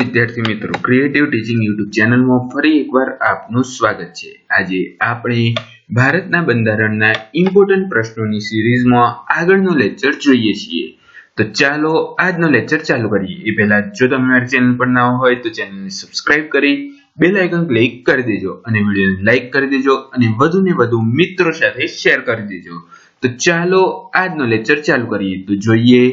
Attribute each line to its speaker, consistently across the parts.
Speaker 1: વિદ્યાર્થી મિત્રો, creative teaching YouTube ચેનલમાં ફરી એકવાર આપનું સ્વાગત છે। આજે આપણે ભારતના બંધારણના ઇમ્પોર્ટન્ટ પ્રશ્નોની સિરીઝમાં આગળનો લેક્ચર જોઈએ છીએ। તો ચાલો આજનો લેક્ચર ચાલુ કરીએ। એ પહેલા જો તમે મારી ચેનલ પર નવા હોય તો ચેનલને સબસ્ક્રાઇબ કરી બેલ આઇકન ક્લિક કરી દેજો અને વિડિયોને લાઈક કરી દેજો અને વધુને વધુ મિત્રો સાથે શેર કરી દેજો। તો ચાલો આજનો લેક્ચર ચાલુ કરીએ। તો જોઈએ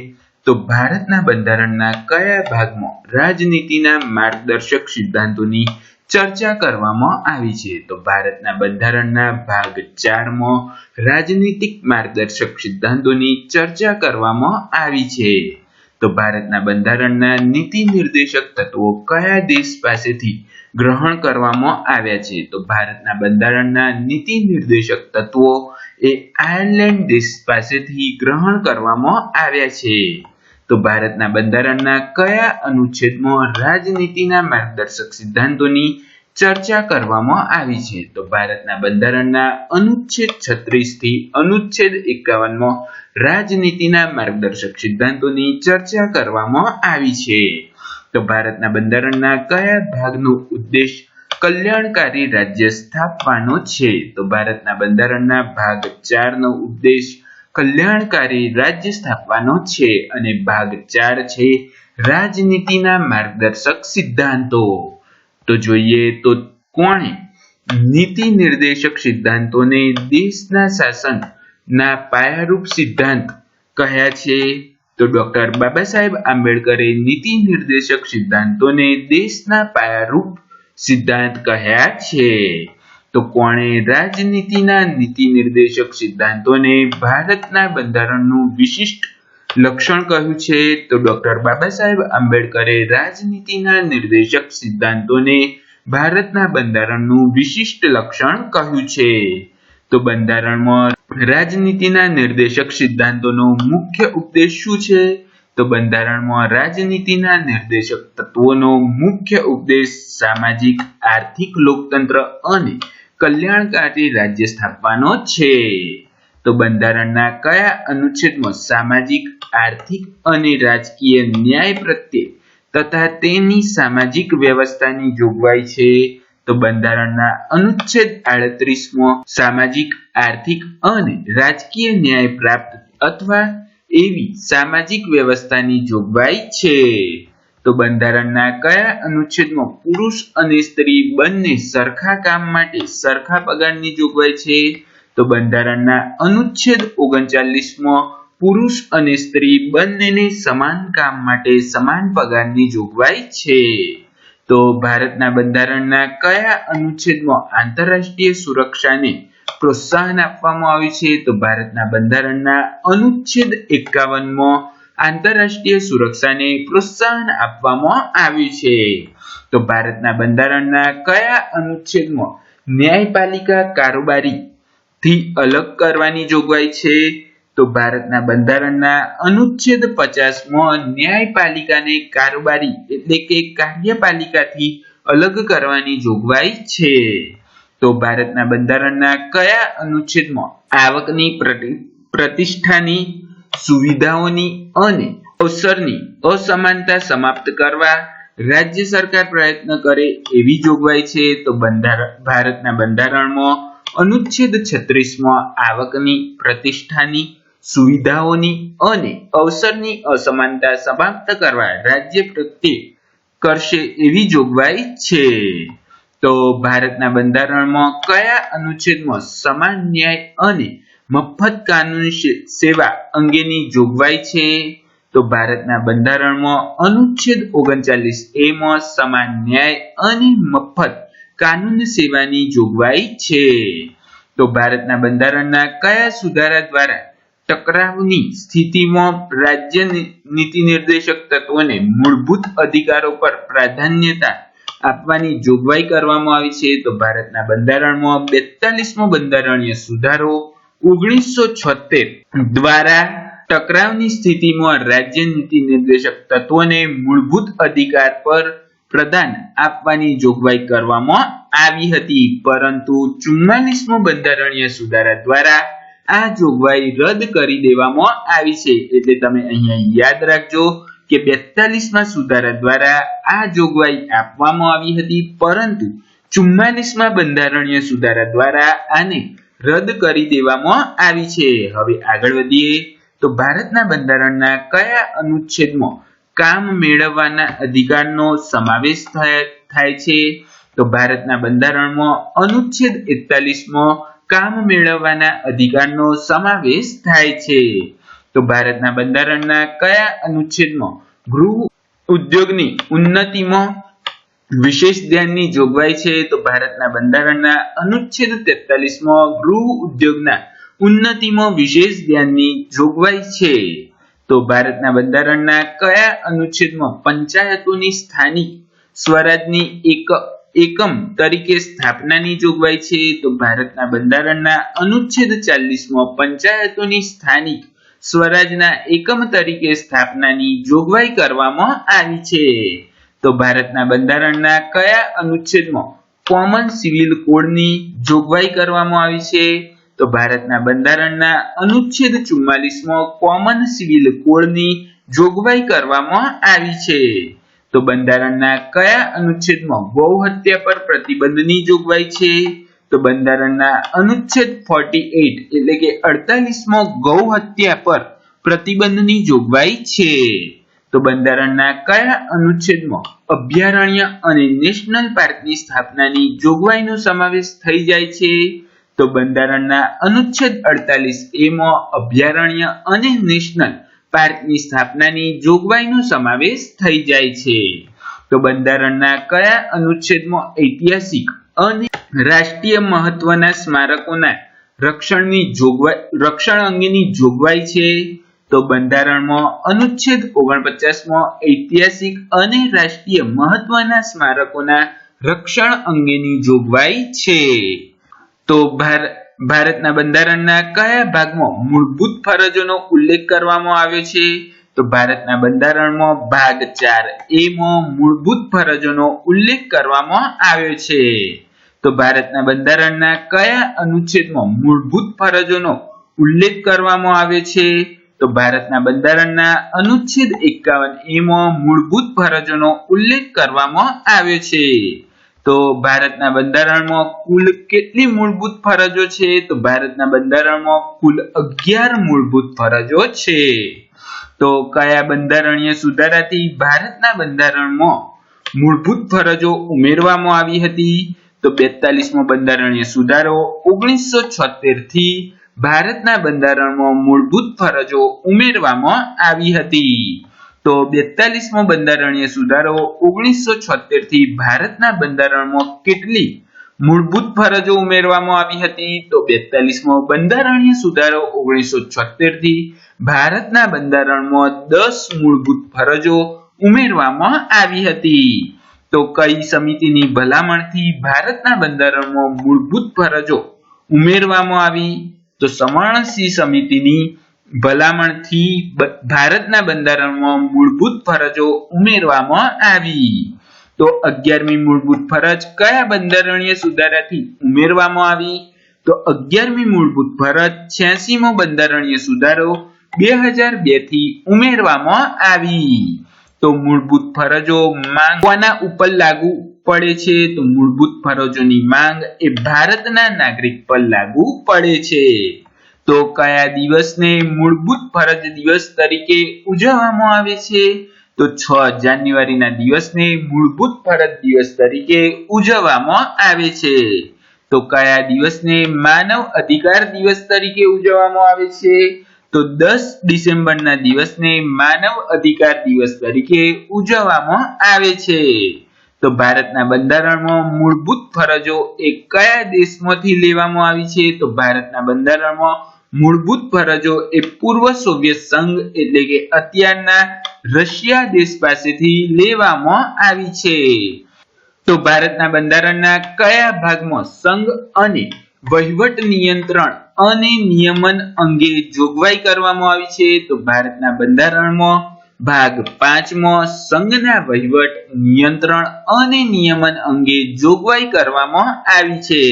Speaker 1: તો ભારતના બંધારણના કયા ભાગમાં રાજનીતિના માર્ગદર્શક સિદ્ધાંતોની ચર્ચા કરવામાં આવી છે? તો ભારતના બંધારણના ભાગ 4 માં રાજનીતિક માર્ગદર્શક સિદ્ધાંતોની ચર્ચા કરવામાં આવી છે। તો ભારતના બંધારણના નીતિ નિર્દેશક તત્વો કયા દેશ પાસેથી ગ્રહણ કરવામાં આવ્યા છે? તો ભારતના બંધારણના નીતિ નિર્દેશક તત્વો એ આયર્લેન્ડ દેશ પાસેથી ગ્રહણ કરવામાં આવ્યા છે। તો ભારતના બંધારણના કયા અનુચ્છેદમાં રાજનીતિના માર્ગદર્શક સિદ્ધાંતોની ચર્ચા કરવામાં આવી છે? તો ભારતના બંધારણના અનુચ્છેદ 36 થી અનુચ્છેદ 51 માં રાજનીતિના માર્ગદર્શક સિદ્ધાંતોની ચર્ચા કરવામાં આવી છે। તો ભારતના બંધારણના કયા ભાગનો ઉદ્દેશ કલ્યાણકારી રાજ્ય સ્થાપવાનો છે? તો ભારતના બંધારણના ભાગ 4 નો ઉદ્દેશ કલ્યાણકારી રાજ્ય સ્થાપવાનો છે અને ભાગ 4 છે રાજનીતિના માર્ગદર્શક સિદ્ધાંતો। તો જોઈએ તો કોણે નીતિ નિર્દેશક સિદ્ધાંતોને દેશના શાસનના પાયારૂપ સિદ્ધાંત કહ્યા છે? તો ડોક્ટર બાબા સાહેબ આંબેડકરે નીતિ નિર્દેશક સિદ્ધાંતોને દેશના પાયારૂપ સિદ્ધાંત કહ્યા છે। તો કોણે રાજનીતિના નીતિ નિર્દેશક સિદ્ધાંતોને ભારતના બંધારણનું વિશિષ્ટ લક્ષણ કહ્યું છે? તો ડોક્ટર બાબા સાહેબ આંબેડકરે રાજનીતિના નિર્દેશક સિદ્ધાંતોને ભારતના બંધારણનું વિશિષ્ટ લક્ષણ કહ્યું છે। તો બંધારણમાં રાજનીતિના નિર્દેશક સિદ્ધાંતોનો મુખ્ય ઉપદેશ શું છે? તો બંધારણમાં રાજનીતિના નિર્દેશક તત્વોનો મુખ્ય ઉપદેશ સામાજિક, આર્થિક લોકતંત્ર અને કલ્યાણકારી રાજ્ય સ્થાપવાનો છે। તો બંધારણના કયા અનુચ્છેદમાં સામાજિક, આર્થિક અને રાજકીય ન્યાય પ્રત્યે તથા તેની સામાજિક વ્યવસ્થાની જોગવાઈ છે? તો બંધારણના અનુચ્છેદ 38 માં સામાજિક, આર્થિક અને રાજકીય ન્યાય પ્રાપ્ત અથવા એવી સામાજિક વ્યવસ્થાની જોગવાઈ છે। તો બંધારણના કયા અનુચ્છેદમાં પુરુષ અને સ્ત્રી બંને સરખા કામ માટે સરખા પગારની જોગવાઈ છે? તો બંધારણના અનુચ્છેદ 39 માં પુરુષ અને સ્ત્રી બંનેને સમાન કામ માટે સમાન પગારની જોગવાઈ છે। તો ભારતના બંધારણના કયા અનુચ્છેદમાં આંતરરાષ્ટ્રીય સુરક્ષાને પ્રોત્સાહન આપવામાં આવ્યું છે? તો ભારતના બંધારણના અનુચ્છેદ 51 માં આંતરરાષ્ટ્રીય સુરક્ષાને પ્રોત્સાહન આપવામાં આવ્યું છે। તો ભારતના બંધારણના કયા અનુચ્છેદમાં ન્યાયપાલિકા કારોબારીથી અલગ કરવાની જોગવાઈ છે? તો ભારતના બંધારણના અનુચ્છેદ 50 માં ન્યાયપાલિકાને કારોબારી એટલે કે કાર્યપાલિકાથી અલગ કરવાની જોગવાઈ છે। તો ભારતના બંધારણના કયા અનુચ્છેદમાં આવકની, પ્રતિષ્ઠાની, સુવિધાઓની અને અવસરની અસમાનતા સમાપ્ત કરવા રાજ્ય સરકાર પ્રયત્ન કરે એવી જોગવાઈ છે? તો ભારતના બંધારણમાં અનુચ્છેદ 36 માં આવકની, પ્રતિષ્ઠાની, સુવિધાઓની અને અવસરની અસમાનતા સમાપ્ત કરવા રાજ્ય પ્રત્યે કરશે એવી જોગવાઈ છે। તો ભારતના બંધારણમાં કયા અનુચ્છેદમાં સમાન ન્યાય અને મફત કાનૂની સેવા અંગેની જોગવાઈ છે? તો ભારતના બંધારણમાં અનુચ્છેદ 39A માં સમાન ન્યાય અને મફત કાનૂની સેવાની જોગવાઈ છે। તો ભારતના બંધારણના કયા સુધારા દ્વારા ટકરાવની સ્થિતિમાં રાજ્ય નીતિ નિર્દેશક તત્વોને મૂળભૂત અધિકારો પર પ્રાધાન્યતા આપવાની જોગવાઈ કરવામાં આવી છે? તો ભારતના બંધારણમાં 42મો બંધારણીય સુધારો 1976 દ્વારા ટકરાવની સ્થિતિમાં રાજ્ય નીતિ નિર્દેશક તત્વોને મૂળભૂત અધિકાર પર પ્રદાન આપવાની જોગવાઈ કરવામાં આવી હતી, પરંતુ 44મો બંધારણીય સુધારા દ્વારા આ જોગવાઈ રદ કરી દેવામાં આવી છે। એટલે તમે અહીંયા યાદ રાખજો કે 42માં સુધારા દ્વારા આ જોગવાઈ આપવામાં આવી હતી, પરંતુ 44માં બંધારણીય સુધારા દ્વારા આને રદ કરી દેવામાં આવી છે. હવે આગળ વધીએ તો ભારતના બંધારણના કયા અનુચ્છેદમાં કામ મેળવવાના અધિકારનો સમાવેશ થાય છે? તો ભારતના બંધારણમાં અનુચ્છેદ 41માં કામ મેળવવાના અધિકારનો સમાવેશ થાય છે. તો ભારતના બંધારણના કયા અનુચ્છેદમાં ગૃહ ઉદ્યોગની ઉન્નતિમાં વિશેષ ધ્યાનની જોગવાઈ છે? તો ભારતના બંધારણના અનુચ્છેદ 43માં ગૃહ ઉદ્યોગના ઉન્નતિમાં વિશેષ ધ્યાનની જોગવાઈ છે. તો ભારતના બંધારણના કયા અનુચ્છેદમાં પંચાયતોની સ્થાનિક સ્વરાજની એકમ તરીકે સ્થાપનાની જોગવાઈ છે? તો ભારતના બંધારણના અનુચ્છેદ 40માં પંચાયતોની સ્થાનિક સ્વરાજના એકમ તરીકે સ્થાપનાની જોગવાઈ કરવામાં આવી છે. તો ભારતના બંધારણના કયા અનુચ્છેદમાં કોમન સિવિલ કોડની જોગવાઈ કરવામાં આવી છે? તો ભારતના બંધારણના અનુચ્છેદ 44માં કોમન સિવિલ કોડની જોગવાઈ કરવામાં આવી છે. તો બંધારણના કયા અનુચ્છેદમાં ગૌ હત્યા પર પ્રતિબંધની જોગવાઈ છે? તો બંધારણના અનુચ્છેદ 48 એટલે કે 48માં ગૌ હત્યા પર પ્રતિબંધની જોગવાઈ છે. તો બંધારણના કયા અનુચ્છેદમાં અભયારણ્ય અને નેશનલ પાર્કની સ્થાપનાની જોગવાઈનો સમાવેશ થઈ જાય છે? તો બંધારણના અનુચ્છેદ 48A માં અભયારણ્ય અને નેશનલ પાર્કની સ્થાપનાની જોગવાઈનો સમાવેશ થઈ જાય છે. તો બંધારણના કયા અનુચ્છેદમાં ઐતિહાસિક અને રાષ્ટ્રીય મહત્વના સ્મારકોના રક્ષણ અંગેની જોગવાઈ છે? તો બંધારણમાં અનુચ્છેદ 49માં ઐતિહાસિક અને રાષ્ટ્રીય મહત્વના સ્મારકોના રક્ષણ અંગેની જોગવાઈ છે. તો ભારતના બંધારણના કયા ભાગમાં મૂળભૂત ફરજોનો ઉલ્લેખ કરવામાં આવ્યો છે? તો ભારતના બંધારણમાં ભાગ 4A માં મૂળભૂત ફરજોનો ઉલ્લેખ કરવામાં આવ્યો છે. તો ભારતના બંધારણના કયા અનુચ્છેદમાં મૂળભૂત ફરજોનો ઉલ્લેખ કરવામાં આવ્યો છે? તો ભારતના બંધારણના અનુચ્છેદ 51A માં મૂળભૂત ફરજોનો ઉલ્લેખ કરવામાં આવ્યો છે. તો ભારતના બંધારણમાં કુલ કેટલી મૂળભૂત ફરજો છે? તો ભારતના બંધારણમાં કુલ 11 મૂળભૂત ફરજો છે. તો કયા બંધારણીય સુધારાથી ભારતના બંધારણમાં મૂળભૂત ફરજો ઉમેરવામાં આવી હતી? તો 42મો બંધારણીય સુધારો 1976 થી ભારતના બંધારણમાં મૂળભૂત ફરજો ઉમેરવામાં આવી હતી. તો 42મો બંધારણીય સુધારો 1976 થી ભારતના બંધારણમાં કેટલી મૂળભૂત ફરજો ઉમેરવામાં આવી હતી? તો 42મો બંધારણીય સુધારો 1976 થી ભારતના બંધારણમાં 10 મૂળભૂત ફરજો ઉમેરવામાં આવી હતી. તો કઈ સમિતિની ભલામણથી ભારતના બંધારણમાં મૂળભૂત ફરજો ઉમેરવામાં આવી? તો સમરણસિંહ સમિતિની ભલામણથી ભારતના બંધારણમાં મૂળભૂત ફરજો ઉમેરવામાં આવી. તો 11મી મૂળભૂત ફરજ કયા બંધારણીય સુધારાથી ઉમેરવામાં આવી? તો 11મી મૂળભૂત ફરજ 86મો બંધારણીય સુધારો 2002 થી ઉમેરવામાં આવી. તો મૂળભૂત ફરજો માંગ કોના ઉપર લાગુ પડે છે? તો મૂળભૂત ફરજોની માંગ એ ભારતના નાગરિક પર લાગુ પડે છે. તો કયા દિવસને મૂળભૂત ફરજ દિવસ તરીકે ઉજવવામાં આવે છે? તો 6 જાન્યુઆરીના દિવસને મૂળભૂત ફરજ દિવસ તરીકે ઉજવવામાં આવે છે. તો કયા દિવસને માનવ અધિકાર દિવસ તરીકે ઉજવવામાં આવે છે? તો 10 ડિસેમ્બરના દિવસને માનવ અધિકાર દિવસ તરીકે ઉજવવામાં આવે છે. તો ભારતના બંધારણમાં મૂળભૂત ફરજો એ કયા દેશમાંથી લેવામાં આવી છે? તો ભારતના બંધારણમાં મૂળભૂત ફરજો એ પૂર્વ સોવિયત સંઘ એટલે કે અત્યારના રશિયા દેશ પાસેથી લેવામાં આવી છે. તો ભારતના બંધારણના કયા ભાગમાં સંઘ અને વહીવટ નિયંત્રણ અને નિયમન અંગે જોગવાઈ કરવામાં આવી છે? તો ભારતના બંધારણમાં ભાગ 5માં સંઘના વહીવટ નિયંત્રણ અને નિયમન અંગે જોગવાઈ કરવામાં આવી છે.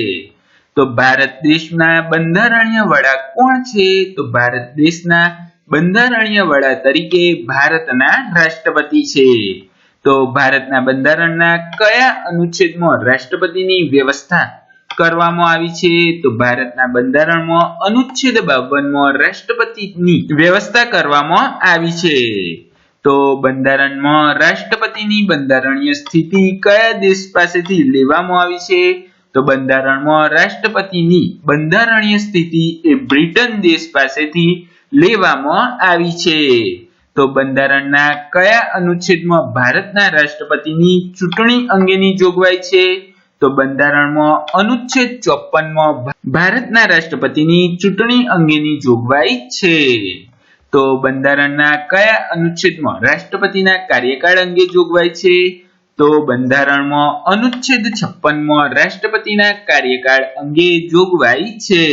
Speaker 1: તો ભારત દેશના બંધારણીય વડા કોણ છે? તો ભારત દેશના બંધારણીય વડા તરીકે ભારતના રાષ્ટ્રપતિ છે? તો ભારતના બંધારણના કયા અનુચ્છેદમાં રાષ્ટ્રપતિની વ્યવસ્થા કરવામાં આવી છે? તો ભારતના બંધારણમાં અનુચ્છેદ 52માં રાષ્ટ્રપતિની વ્યવસ્થા કરવામાં આવી છે. તો બંધારણમાં રાષ્ટ્રપતિની બંધારણીય સ્થિતિ કયા દેશ પાસેથી લેવામાં આવી છે? તો બંધારણમાં રાષ્ટ્રપતિની બંધારણીય સ્થિતિ એ બ્રિટન દેશ પાસેથી લેવામાં આવી છે. તો બંધારણના કયા અનુચ્છેદમાં ભારતના રાષ્ટ્રપતિની ચૂંટણી અંગેની જોગવાઈ છે? તો બંધારણમાં અનુચ્છેદ 54માં ભારતના રાષ્ટ્રપતિની ચૂંટણી અંગેની જોગવાઈ છે. તો બંધારણના કયા અનુચ્છેદમાં રાષ્ટ્રપતિના કાર્યકાળ અંગે જોગવાઈ છે? તો બંધારણમાં અનુચ્છેદ 56માં રાષ્ટ્રપતિના કાર્યકાળ અંગે જોગવાઈ છે.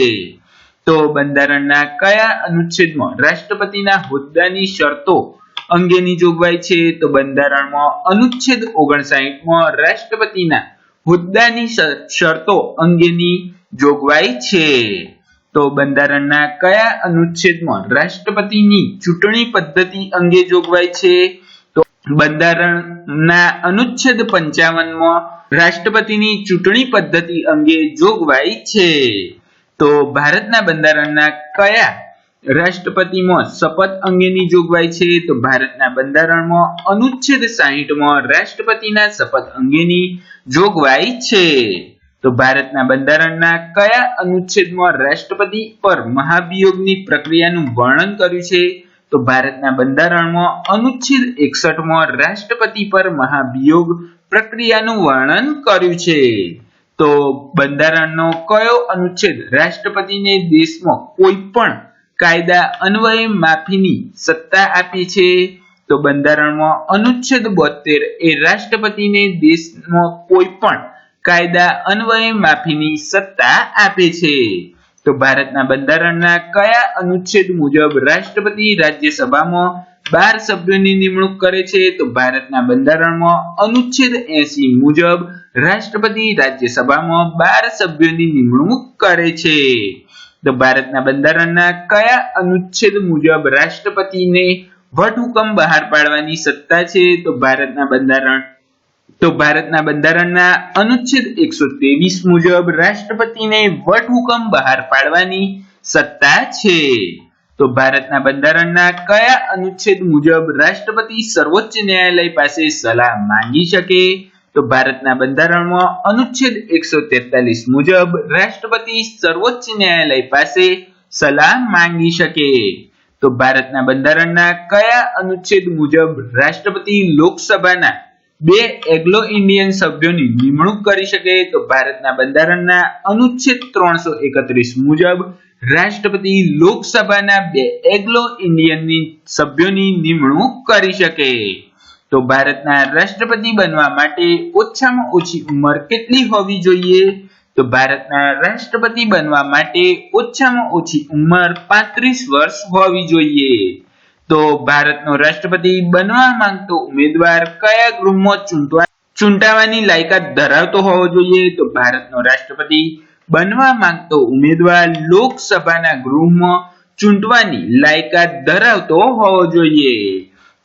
Speaker 1: તો બંધારણના કયા અનુચ્છેદમાં રાષ્ટ્રપતિના હોદ્દાની શરતો અંગેની જોગવાઈ છે? તો બંધારણમાં અનુચ્છેદ 59માં રાષ્ટ્રપતિના હોદ્દાની શરતો અંગેની જોગવાઈ છે. તો બંધારણના કયા અનુચ્છેદમાં રાષ્ટ્રપતિની ચૂંટણી પદ્ધતિ અંગે જોગવાઈ છે? તો બંધારણના અનુચ્છેદ 55માં રાષ્ટ્રપતિની ચૂંટણી પદ્ધતિ અંગે જોગવાઈ છે. તો ભારતના બંધારણના કયા રાષ્ટ્રપતિમાં શપથ અંગેની જોગવાઈ છે? તો ભારતના બંધારણમાં અનુચ્છેદ 60માં રાષ્ટ્રપતિના શપથ અંગેની જોગવાઈ છે. તો ભારતના બંધારણના કયા અનુચ્છેદમાં રાષ્ટ્રપતિ પર મહાભિયોગની પ્રક્રિયાનું વર્ણન કર્યું છે? તો ભારતના બંધારણમાં અનુચ્છેદ 61માં રાષ્ટ્રપતિ પર મહાભિયોગ પ્રક્રિયાનું વર્ણન કર્યું છે. તો બંધારણનો કયો અનુચ્છેદ રાષ્ટ્રપતિને દેશમાં કોઈ પણ કાયદા અન્વયે માફીની સત્તા આપે છે? તો બંધારણમાં અનુચ્છેદ 72 એ રાષ્ટ્રપતિને દેશમાં કોઈ પણ કાયદા અન્વયે માફીની સત્તા આપે છે. તો ભારતના બંધારણના કયા અનુચ્છેદ મુજબ રાષ્ટ્રપતિ રાજ્યસભામાં 12 સભ્યોની નિમણૂક કરે છે? તો ભારતના બંધારણમાં અનુચ્છેદ 80 મુજબ રાષ્ટ્રપતિ રાજ્યસભામાં 12 સભ્યોની નિમણૂક કરે છે. તો ભારતના બંધારણના કયા અનુચ્છેદ મુજબ રાષ્ટ્રપતિને વટહુકમ બહાર પાડવાની સત્તા છે? તો ભારતના બંધારણના અનુચ્છેદ 123 મુજબ રાષ્ટ્રપતિને વટહુકમ બહાર પાડવાની સત્તા છે. તો ભારતના બંધારણના કયા અનુચ્છેદ મુજબ રાષ્ટ્રપતિ સર્વોચ્ચ ન્યાયાલય પાસે સલાહ માંગી શકે? તો ભારતના બંધારણમાં અનુચ્છેદ 143 મુજબ રાષ્ટ્રપતિ સર્વોચ્ચ ન્યાયાલય પાસે સલાહ માંગી શકે. તો ભારતના બંધારણના કયા અનુચ્છેદ મુજબ રાષ્ટ્રપતિ લોકસભાના 2 એંગ્લો ઇન્ડિયન સભ્યોની નિમણૂક કરી શકે? તો ભારતના બંધારણના અનુચ્છેદ 331 મુજબ રાષ્ટ્રપતિ લોકસભાના 2 એંગ્લો ઇન્ડિયન સભ્યોની નિમણૂક કરી શકે. તો ભારતના રાષ્ટ્રપતિ બનવા માટે ઓછામાં ઓછી ઉંમર કેટલી હોવી જોઈએ? તો ભારતના રાષ્ટ્રપતિ બનવા માટે ઓછામાં ઓછી ઉંમર 35 વર્ષ હોવી જોઈએ. તો ભારતનો રાષ્ટ્રપતિ બનવા માંગતો ઉમેદવાર કયા ગૃહમાં ચૂંટાવાની લાયકાત ધરાવતો હોવો જોઈએ? તો ભારતનો રાષ્ટ્રપતિ બનવા માંગતો ઉમેદવાર લોકસભાના ગૃહમાં ચૂંટવાની લાયકાત ધરાવતો હોવો જોઈએ.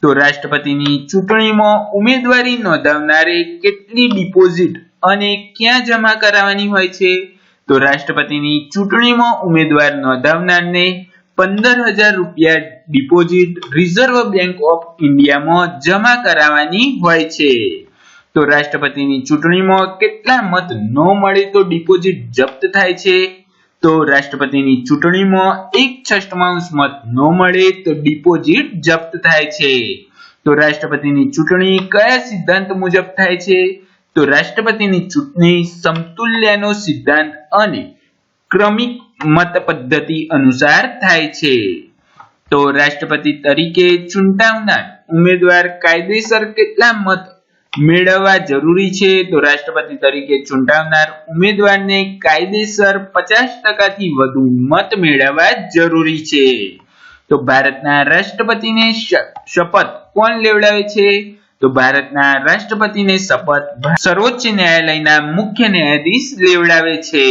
Speaker 1: તો રાષ્ટ્રપતિની ચૂંટણીમાં ઉમેદવારી નોંધાવનારે કેટલી ડિપોઝિટ અને ક્યાં જમા કરાવવાની હોય છે? તો રાષ્ટ્રપતિની ચૂંટણીમાં ઉમેદવાર નોંધાવનારને 15,000 રૂપિયા ડિપોઝિટ રિઝર્વ બેંક ઓફ ઇન્ડિયામાં જમા કરાવવાની હોય છે. તો રાષ્ટ્રપતિની ચૂંટણીમાં કેટલા મત ન મળે તો ડિપોઝિટ જપ્ત થાય છે? તો રાષ્ટ્રપતિની ચૂંટણીમાં 1/6 મત ન મળે તો ડિપોઝિટ જપ્ત થાય છે. તો રાષ્ટ્રપતિની ચૂંટણી કયા સિદ્ધાંત મુજબ થાય છે? તો રાષ્ટ્રપતિની ચૂંટણી સમતુલ્યનો સિદ્ધાંત અને ક્રમિક મત પદ્ધતિ અનુસાર થાય છે. તો રાષ્ટ્રપતિ તરીકે ચૂંટાવનાર ઉમેદવાર કાયદેસર કેટલા મત મેળવવા જરૂરી છે? તો રાષ્ટ્રપતિ તરીકે ચૂંટાવનાર ઉમેદવારને કાયદેસર 50% થી વધુ મત મેળવવા જરૂરી છે. તો ભારતના રાષ્ટ્રપતિને શપથ કોણ લેવડાવે છે? તો ભારતના રાષ્ટ્રપતિને શપથ સર્વોચ્ચ ન્યાયાલયના મુખ્ય ન્યાયાધીશ લેવડાવે છે.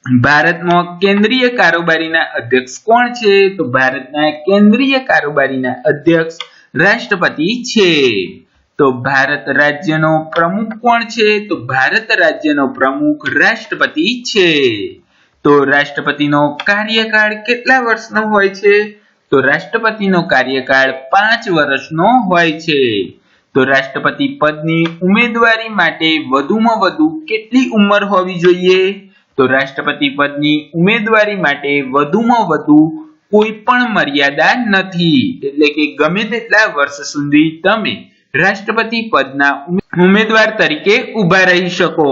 Speaker 1: ભારતમાં કેન્દ્રીય કારોબારીના અધ્યક્ષ કોણ છે? તો ભારતના કેન્દ્રીય કારોબારીના અધ્યક્ષ રાષ્ટ્રપતિ છે. તો ભારત રાજ્યનો પ્રમુખ કોણ છે? તો ભારત રાજ્યનો પ્રમુખ રાષ્ટ્રપતિ છે. તો રાષ્ટ્રપતિનો કાર્યકાળ કેટલા વર્ષનો હોય છે? તો રાષ્ટ્રપતિનો કાર્યકાળ 5 વર્ષનો હોય છે. તો રાષ્ટ્રપતિ પદની ઉમેદવારી માટે વધુમાં વધુ કેટલી ઉંમર હોવી જોઈએ? તો રાષ્ટ્રપતિ પદની ઉમેદવારી માટે વધુમાં વધુ કોઈ પણ મર્યાદા નથી, એટલે કે ગમે તેટલા વર્ષ સુધી તમે રાષ્ટ્રપતિ પદના ઉમેદવાર તરીકે ઊભા રહી શકો.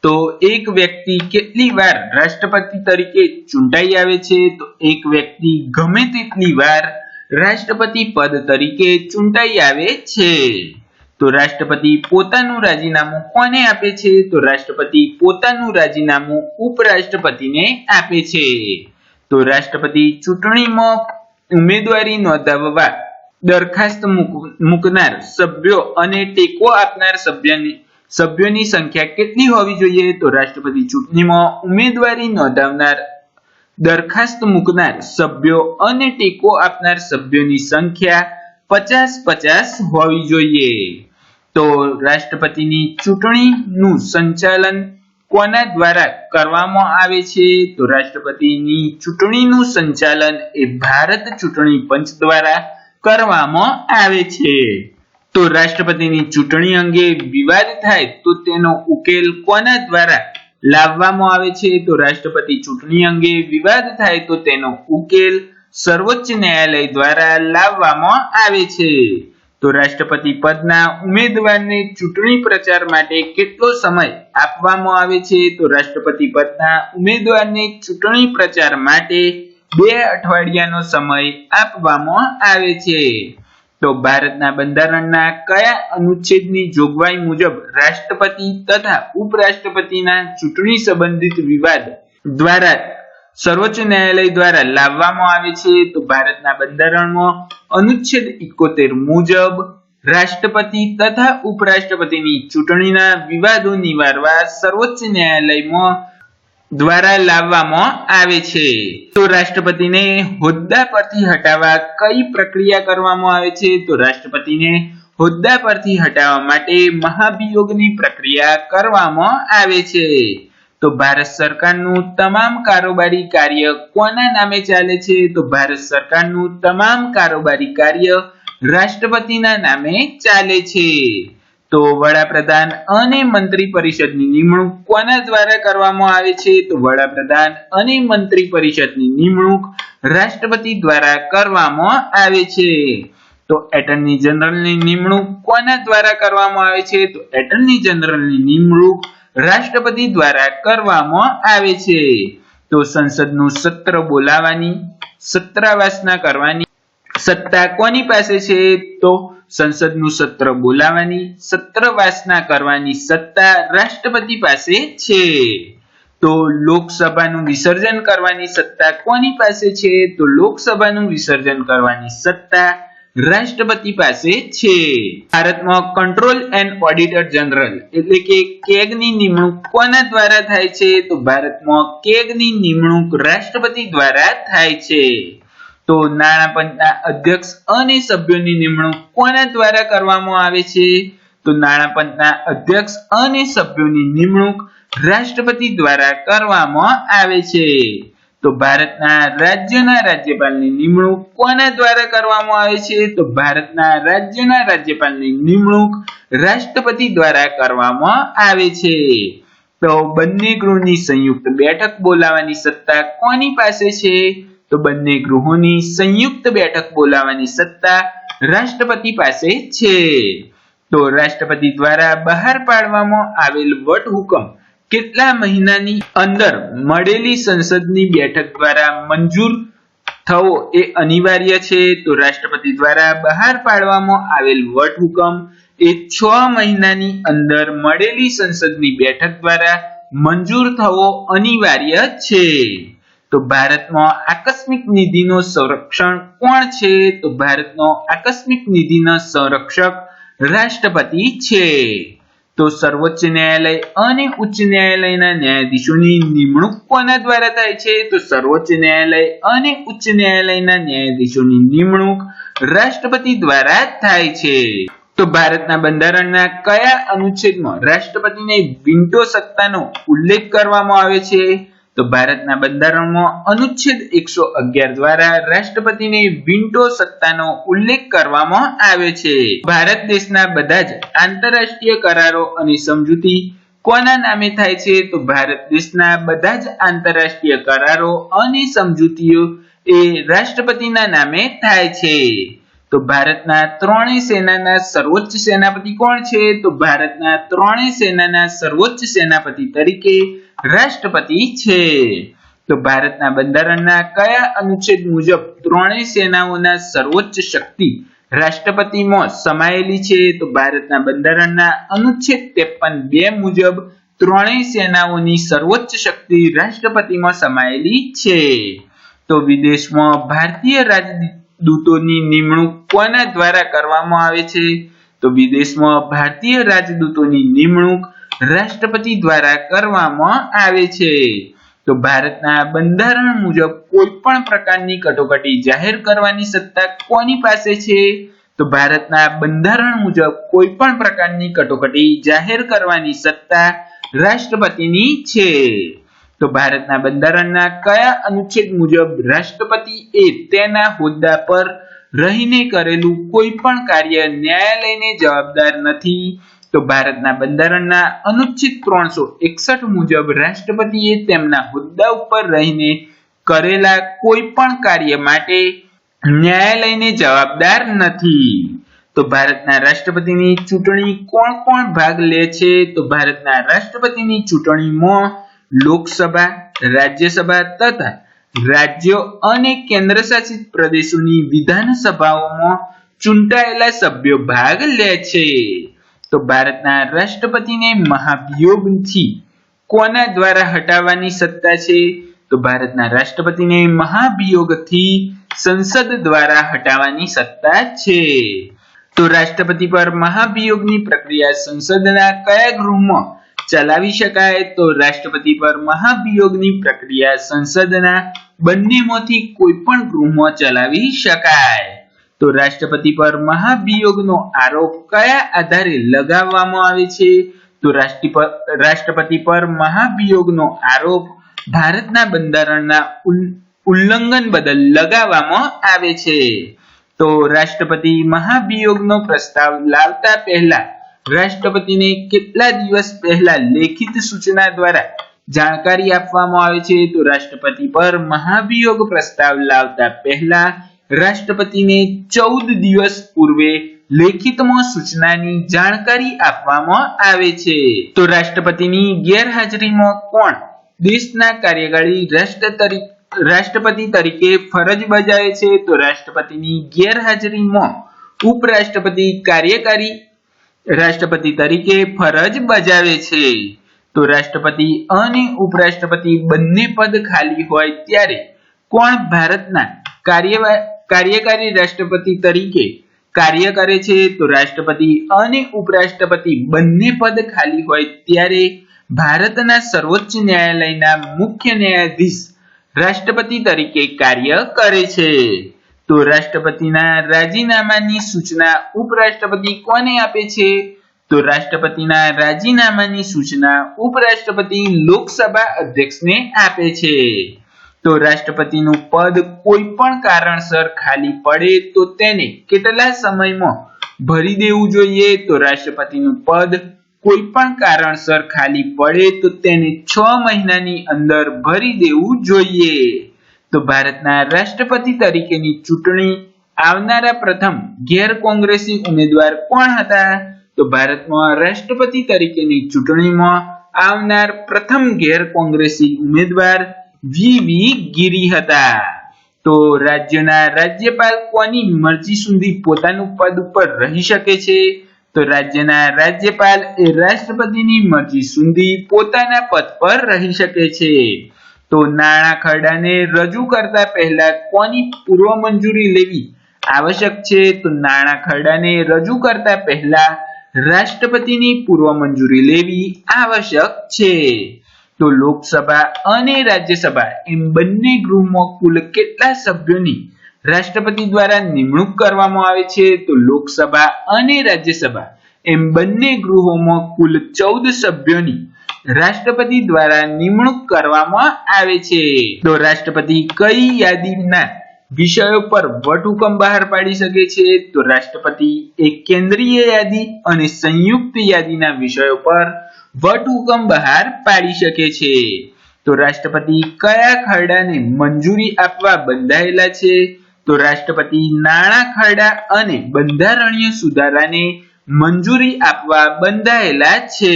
Speaker 1: તો એક વ્યક્તિ કેટલી વાર રાષ્ટ્રપતિ તરીકે ચૂંટાઈ આવે છે? તો એક વ્યક્તિ ગમે તેટલી વાર રાષ્ટ્રપતિ પદ તરીકે ચૂંટાઈ આવે છે. તો રાષ્ટ્રપતિ પોતાનું રાજીનામું કોને આપે છે? તો રાષ્ટ્રપતિ પોતાનું રાજીનામું ઉપરાષ્ટ્રપતિને આપે છે. તો રાષ્ટ્રપતિ ચૂંટણીમાં ઉમેદવારી નોંધાવવા દરખાસ્ત મૂકનાર સભ્યો અને ટેકો આપનાર સભ્યોની સંખ્યા કેટલી હોવી જોઈએ? તો રાષ્ટ્રપતિ ચૂંટણીમાં ઉમેદવારી નોંધાવનાર દરખાસ્ત મૂકનાર સભ્યો અને ટેકો આપનાર સભ્યોની સંખ્યા 50-50 હોવી જોઈએ. તો રાષ્ટ્રપતિની ચૂંટણીનું સંચાલન કોના દ્વારા કરવામાં આવે છે? તો રાષ્ટ્રપતિની ચૂંટણીનું સંચાલન એ ભારત ચૂંટણી પંચ દ્વારા કરવામાં આવે છે. તો રાષ્ટ્રપતિની ચૂંટણી અંગે વિવાદ થાય તો તેનો ઉકેલ કોના દ્વારા લાવવામાં આવે છે? તો રાષ્ટ્રપતિ ચૂંટણી અંગે વિવાદ થાય તો તેનો ઉકેલ સર્વોચ્ચ ન્યાયાલય દ્વારા લાવવામાં આવે છે. તો રાષ્ટ્રપતિ પદના ઉમેદવારને ચૂંટણી પ્રચાર માટે કેટલો સમય આપવામાં આવે છે? તો રાષ્ટ્રપતિ પદના ઉમેદવારને ચૂંટણી પ્રચાર માટે 2 અઠવાડિયાનો સમય આપવામાં આવે છે. તો ભારતના બંધારણના કયા અનુચ્છેદની જોગવાઈ મુજબ રાષ્ટ્રપતિ તથા ઉપરાષ્ટ્રપતિના ચૂંટણી સંબંધિત વિવાદ દ્વારા સર્વોચ્ચ ન્યાયાલય દ્વારા લાવવામાં આવે છે? તો ભારતના બંધારણમાં અનુચ્છેદ 71 મુજબ રાષ્ટ્રપતિ તથા ઉપરાષ્ટ્રપતિની ચૂંટણીના વિવાદો નિવારવા સર્વોચ્ચ ન્યાયાલયમાં દ્વારા લાવવામાં આવે છે. તો રાષ્ટ્રપતિને હોદ્દા પરથી હટાવવા કઈ પ્રક્રિયા કરવામાં આવે છે? તો રાષ્ટ્રપતિને હોદ્દા પરથી હટાવવા માટે મહાભિયોગની પ્રક્રિયા કરવામાં આવે છે. તો ભારત સરકારનું તમામ કારોબારી કાર્ય કોના નામે ચાલે છે? તો ભારત સરકારનું તમામ કારોબારી કાર્ય રાષ્ટ્રપતિના નામે ચાલે છે. તો વડાપ્રધાન અને મંત્રી પરિષદની નિમણૂક કોના દ્વારા કરવામાં આવે છે? તો વડાપ્રધાન અને મંત્રી પરિષદની નિમણૂક રાષ્ટ્રપતિ દ્વારા કરવામાં આવે છે. તો એટર્ની જનરલની નિમણૂક કોના દ્વારા કરવામાં આવે છે? તો એટર્ની જનરલની નિમણૂક રાષ્ટ્રપતિ દ્વારા કરવામાં આવે છે. તો સંસદનું સત્ર બોલાવવાની સત્રાવાસના કરવાની સત્તા કોની પાસે છે? તો સંસદનું સત્ર બોલાવવાની સત્રવાસના કરવાની સત્તા રાષ્ટ્રપતિ પાસે છે. તો લોકસભાનું વિસર્જન કરવાની સત્તા કોની પાસે છે? તો લોકસભાનું વિસર્જન કરવાની સત્તા રાષ્ટ્રપતિ પાસે છે. ભારતમાં કંટ્રોલ એન્ડ ઓડિટર જનરલ એટલે કે કેગની નિમણૂક કોના દ્વારા થાય છે? તો ભારતમાં કેગની નિમણૂક રાષ્ટ્રપતિ દ્વારા થાય છે. તો નાણાં પંચના અધ્યક્ષ અને સભ્યોની નિમણૂક કોના દ્વારા કરવામાં આવે છે? તો નાણાં પંચના અધ્યક્ષ અને સભ્યોની નિમણૂક રાષ્ટ્રપતિ દ્વારા કરવામાં આવે છે. તો ભારતના રાજ્યના રાજ્યપાલની નિમણૂક કોના દ્વારા કરવામાં આવે છે? તો ભારતના રાજ્યના રાજ્યપાલની નિમણૂક રાષ્ટ્રપતિ દ્વારા કરવામાં આવે છે. તો બંને ગૃહની સંયુક્ત બેઠક બોલાવવાની સત્તા કોની પાસે છે? તો બંને ગૃહોની સંયુક્ત બેઠક બોલાવવાની સત્તા રાષ્ટ્રપતિ પાસે છે. તો રાષ્ટ્રપતિ દ્વારા બહાર પાડવામાં આવેલ વટહુકમ કેટલા મહિનાની અંદર મળેલી સંસદની બેઠક દ્વારા મંજૂર થવો એ અનિવાર્ય છે? તો રાષ્ટ્રપતિ દ્વારા બહાર પાડવામાં આવેલ વટહુકમ એ 6 મહિનાની અંદર મળેલી સંસદની બેઠક દ્વારા મંજૂર થવો અનિવાર્ય છે. તો ભારતમાં આકસ્મિક નિધિનો સંરક્ષણ કોણ છે? તો ભારતનો આકસ્મિક નિધિનો સંરક્ષક રાષ્ટ્રપતિ છે. તો સર્વોચ્ચ ન્યાયાલય અને ઉચ્ચ ન્યાયાલયના ન્યાયાધીશોની નિમણૂક કોના દ્વારા થાય છે? તો સર્વોચ્ચ ન્યાયાલય અને ઉચ્ચ ન્યાયાલયના ન્યાયાધીશોની નિમણૂક રાષ્ટ્રપતિ દ્વારા થાય છે. તો ભારતના બંધારણના કયા અનુચ્છેદમાં રાષ્ટ્રપતિને વીટો સત્તાનો ઉલ્લેખ કરવામાં આવે છે? તો ભારતના બંધારણમાં અનુચ્છેદ 111 દ્વારા રાષ્ટ્રપતિને વીટો સત્તાનો ઉલ્લેખ કરવામાં આવ્યો છે. ભારત દેશના બધા જ આંતરરાષ્ટ્રીય કરારો અને સમજૂતી કોના નામે થાય છે? તો ભારત દેશના બધા જ આંતરરાષ્ટ્રીય કરારો અને સમજૂતીઓ એ રાષ્ટ્રપતિના નામે થાય છે. તો ભારતના ત્રણેય સેનાના સર્વોચ્ચ સેનાપતિ કોણ છે? તો ભારતના ત્રણેય સેનાના સર્વોચ્ચ સેનાપતિ તરીકે રાષ્ટ્રપતિ છે. તો ભારતના બંધારણના કયા અનુચ્છેદ મુજબ ત્રણેય સેનાઓના સર્વોચ્ચ શક્તિ રાષ્ટ્રપતિમાં સમાયેલી છે? તો ભારતના બંધારણના અનુચ્છેદ 53(2) મુજબ ત્રણેય સેનાઓની સર્વોચ્ચ શક્તિ રાષ્ટ્રપતિમાં સમાયેલી છે. તો વિદેશમાં ભારતીય રાજદૂતોની નિમણૂક કોના દ્વારા કરવામાં આવે છે? તો વિદેશમાં ભારતીય રાજદૂતોની નિમણૂક રાષ્ટ્રપતિ દ્વારા કરવામાં આવે છે. તો ભારતના બંધારણ મુજબ કોઈ પણ પ્રકારની કટોકટી જાહેર કરવાની સત્તા કોની પાસે છે? તો ભારતના બંધારણ મુજબ કોઈ પણ પ્રકારની કટોકટી જાહેર કરવાની સત્તા રાષ્ટ્રપતિની છે. તો ભારતના બંધારણના કયા અનુચ્છેદ મુજબ રાષ્ટ્રપતિ એ તેના હોદ્દા પર રહીને કરેલું કોઈ પણ કાર્ય ન્યાયાલયને જવાબદાર નથી? તો ભારતના બંધારણના અનુચ્છેદ 361 મુજબ રાષ્ટ્રપતિએ તેમના હોદ્દા ઉપર રહીને કરેલા કોઈ પણ કાર્ય માટે ન્યાયાલયને જવાબદાર નથી. તો ભારતના રાષ્ટ્રપતિની ચૂંટણી કોણ કોણ ભાગ લે છે? તો ભારતના રાષ્ટ્રપતિની ચૂંટણીમાં લોકસભા, રાજ્યસભા તથા રાજ્યો અને કેન્દ્રશાસિત પ્રદેશોની વિધાનસભાઓમાં ચૂંટાયેલા સભ્યો ભાગ લે છે. તો ભારતના રાષ્ટ્રપતિને મહાભિયોગથી કોના દ્વારા હટાવવાની સત્તા છે? તો ભારતના રાષ્ટ્રપતિને મહાભિયોગથી સંસદ દ્વારા હટાવવાની સત્તા છે. તો રાષ્ટ્રપતિ પર મહાભિયોગની પ્રક્રિયા સંસદના કયા ગૃહમાં ચલાવી શકાય? તો રાષ્ટ્રપતિ પર મહાભિયોગની પ્રક્રિયા સંસદના બંનેમાંથી કોઈ પણ ગૃહમાં ચલાવી શકાય. તો રાષ્ટ્રપતિ પર મહાભિયોગનો આરોપ કયા આધારે લગાવવામાં આવે છે? તો રાષ્ટ્રપતિ પર મહાભિયોગનો આરોપ ભારતના બંધારણના ઉલ્લંઘન બદલ લગાવવામાં આવે છે. તો રાષ્ટ્રપતિ મહાભિયોગનો પ્રસ્તાવ લાવતા પહેલા રાષ્ટ્રપતિને કેટલા દિવસ પહેલા લેખિત સૂચના દ્વારા જાણકારી આપવામાં આવે છે? તો રાષ્ટ્રપતિ પર મહાભિયોગ પ્રસ્તાવ લાવતા પહેલા રાષ્ટ્રપતિને 14 દિવસ પૂર્વે લેખિતમાં સૂચનાની જાણકારી આપવામાં આવે છે. તો રાષ્ટ્રપતિની ગેરહાજરીમાં કોણ દેશના કાર્યકારી રાષ્ટ્રપતિ તરીકે ફરજ બજાવે છે? તો રાષ્ટ્રપતિની ગેરહાજરીમાં ઉપરાષ્ટ્રપતિ કાર્યકારી રાષ્ટ્રપતિ તરીકે ફરજ બજાવે છે. તો રાષ્ટ્રપતિ અને ઉપરાષ્ટ્રપતિ બંને પદ ખાલી હોય ત્યારે કોણ ભારતના કાર્યકારી રાષ્ટ્રપતિ તરીકે કાર્ય કરે છે? તો રાષ્ટ્રપતિ અને ઉપરાષ્ટ્રપતિ બંને પદ ખાલી હોય ત્યારે ભારતના સર્વોચ્ચ ન્યાયાલયના મુખ્ય ન્યાયાધીશ રાષ્ટ્રપતિ તરીકે કાર્ય કરે છે. તો રાષ્ટ્રપતિના રાજીનામાની સૂચના ઉપરાષ્ટ્રપતિ કોને આપે છે? તો રાષ્ટ્રપતિના રાજીનામાની સૂચના ઉપરાષ્ટ્રપતિ લોકસભા અધ્યક્ષને આપે છે. તો રાષ્ટ્રપતિનું પદ કોઈ પણ કારણસર ખાલી પડે તો તેને કેટલા સમયમાં ભરી દેવું જોઈએ? તો રાષ્ટ્રપતિનું પદ કોઈ પણ કારણસર ખાલી પડે તો તેને 6 મહિનાની અંદર ભરી દેવું જોઈએ. તો ભારતના રાષ્ટ્રપતિ તરીકેની ચૂંટણી આવનારા પ્રથમ ગેર કોંગ્રેસી ઉમેદવાર કોણ હતા? તો ભારતમાં રાષ્ટ્રપતિ તરીકેની ચૂંટણીમાં આવનાર પ્રથમ ગેર કોંગ્રેસી ઉમેદવાર વી ગિરી હતા. તો રાજ્યના રાજ્યપાલ કોની મરજી સુધી પોતાનું પદ ઉપર રહી શકે છે? તો રાજ્યના રાજ્યપાલ એ રાષ્ટ્રપતિની મરજી સુધી પોતાના પદ પર રહી શકે છે. તો નાણાં ખરડાને રજૂ કરતા પહેલા કોની પૂર્વ મંજૂરી લેવી આવશ્યક છે? તો નાણાં ખરડાને રજૂ કરતા પહેલા રાષ્ટ્રપતિની પૂર્વ મંજૂરી લેવી આવશ્યક છે. તો લોકસભા અને રાજ્યસભા એમ બંને ગૃહમાં કુલ કેટલા સભ્યોની રાષ્ટ્રપતિ દ્વારા નિમણૂક કરવામાં આવે છે? તો લોકસભા અને રાજ્યસભા એમ બંને ગૃહોમાં કુલ 14 સભ્યોની રાષ્ટ્રપતિ દ્વારા નિમણૂક કરવામાં આવે છે. તો રાષ્ટ્રપતિ કઈ યાદીના વિષયો પર વટહુકમ બહાર પાડી શકે છે? તો રાષ્ટ્રપતિ એક કેન્દ્રીય યાદી અને સંયુક્ત યાદીના વિષયો પર વટહુકમ બહાર પાડી શકે છે. તો રાષ્ટ્રપતિ કયા ખરડાને મંજૂરી આપવા બંધાયેલા છે? તો રાષ્ટ્રપતિ નાણાં ખરડા અને બંધારણીય સુધારાને મંજૂરી આપવા બંધાયેલા છે.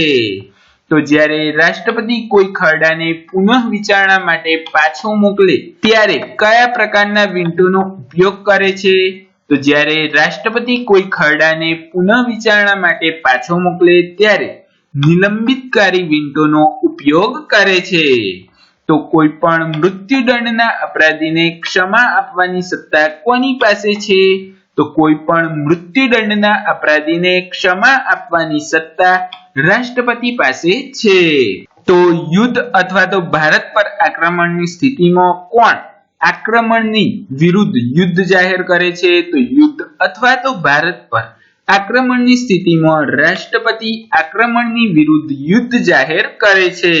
Speaker 1: તો જ્યારે રાષ્ટ્રપતિ કોઈ ખરડાને પુનઃ વિચારણા માટે પાછો મોકલે ત્યારે કયા પ્રકારના વીંટોનો ઉપયોગ કરે છે? તો જ્યારે રાષ્ટ્રપતિ કોઈ ખરડાને પુનઃ વિચારણા માટે પાછો મોકલે ત્યારે નિલંબિતકારી વીંટોનો ઉપયોગ કરે છે. તો કોઈ પણ મૃત્યુદંડના અપરાધીને ક્ષમા આપવાની સત્તા કોની પાસે છે? તો કોઈ પણ મૃત્યુદંડના અપરાધીને ક્ષમા આપવાની સત્તા રાષ્ટ્રપતિ પાસે છે. તો યુદ્ધ અથવા તો ભારત પર આક્રમણની સ્થિતિમાં કોણ આક્રમણની વિરુદ્ધ યુદ્ધ જાહેર કરે છે? તો યુદ્ધ અથવા તો ભારત પર આક્રમણની સ્થિતિમાં રાષ્ટ્રપતિ આક્રમણની વિરુદ્ધ યુદ્ધ જાહેર કરે છે.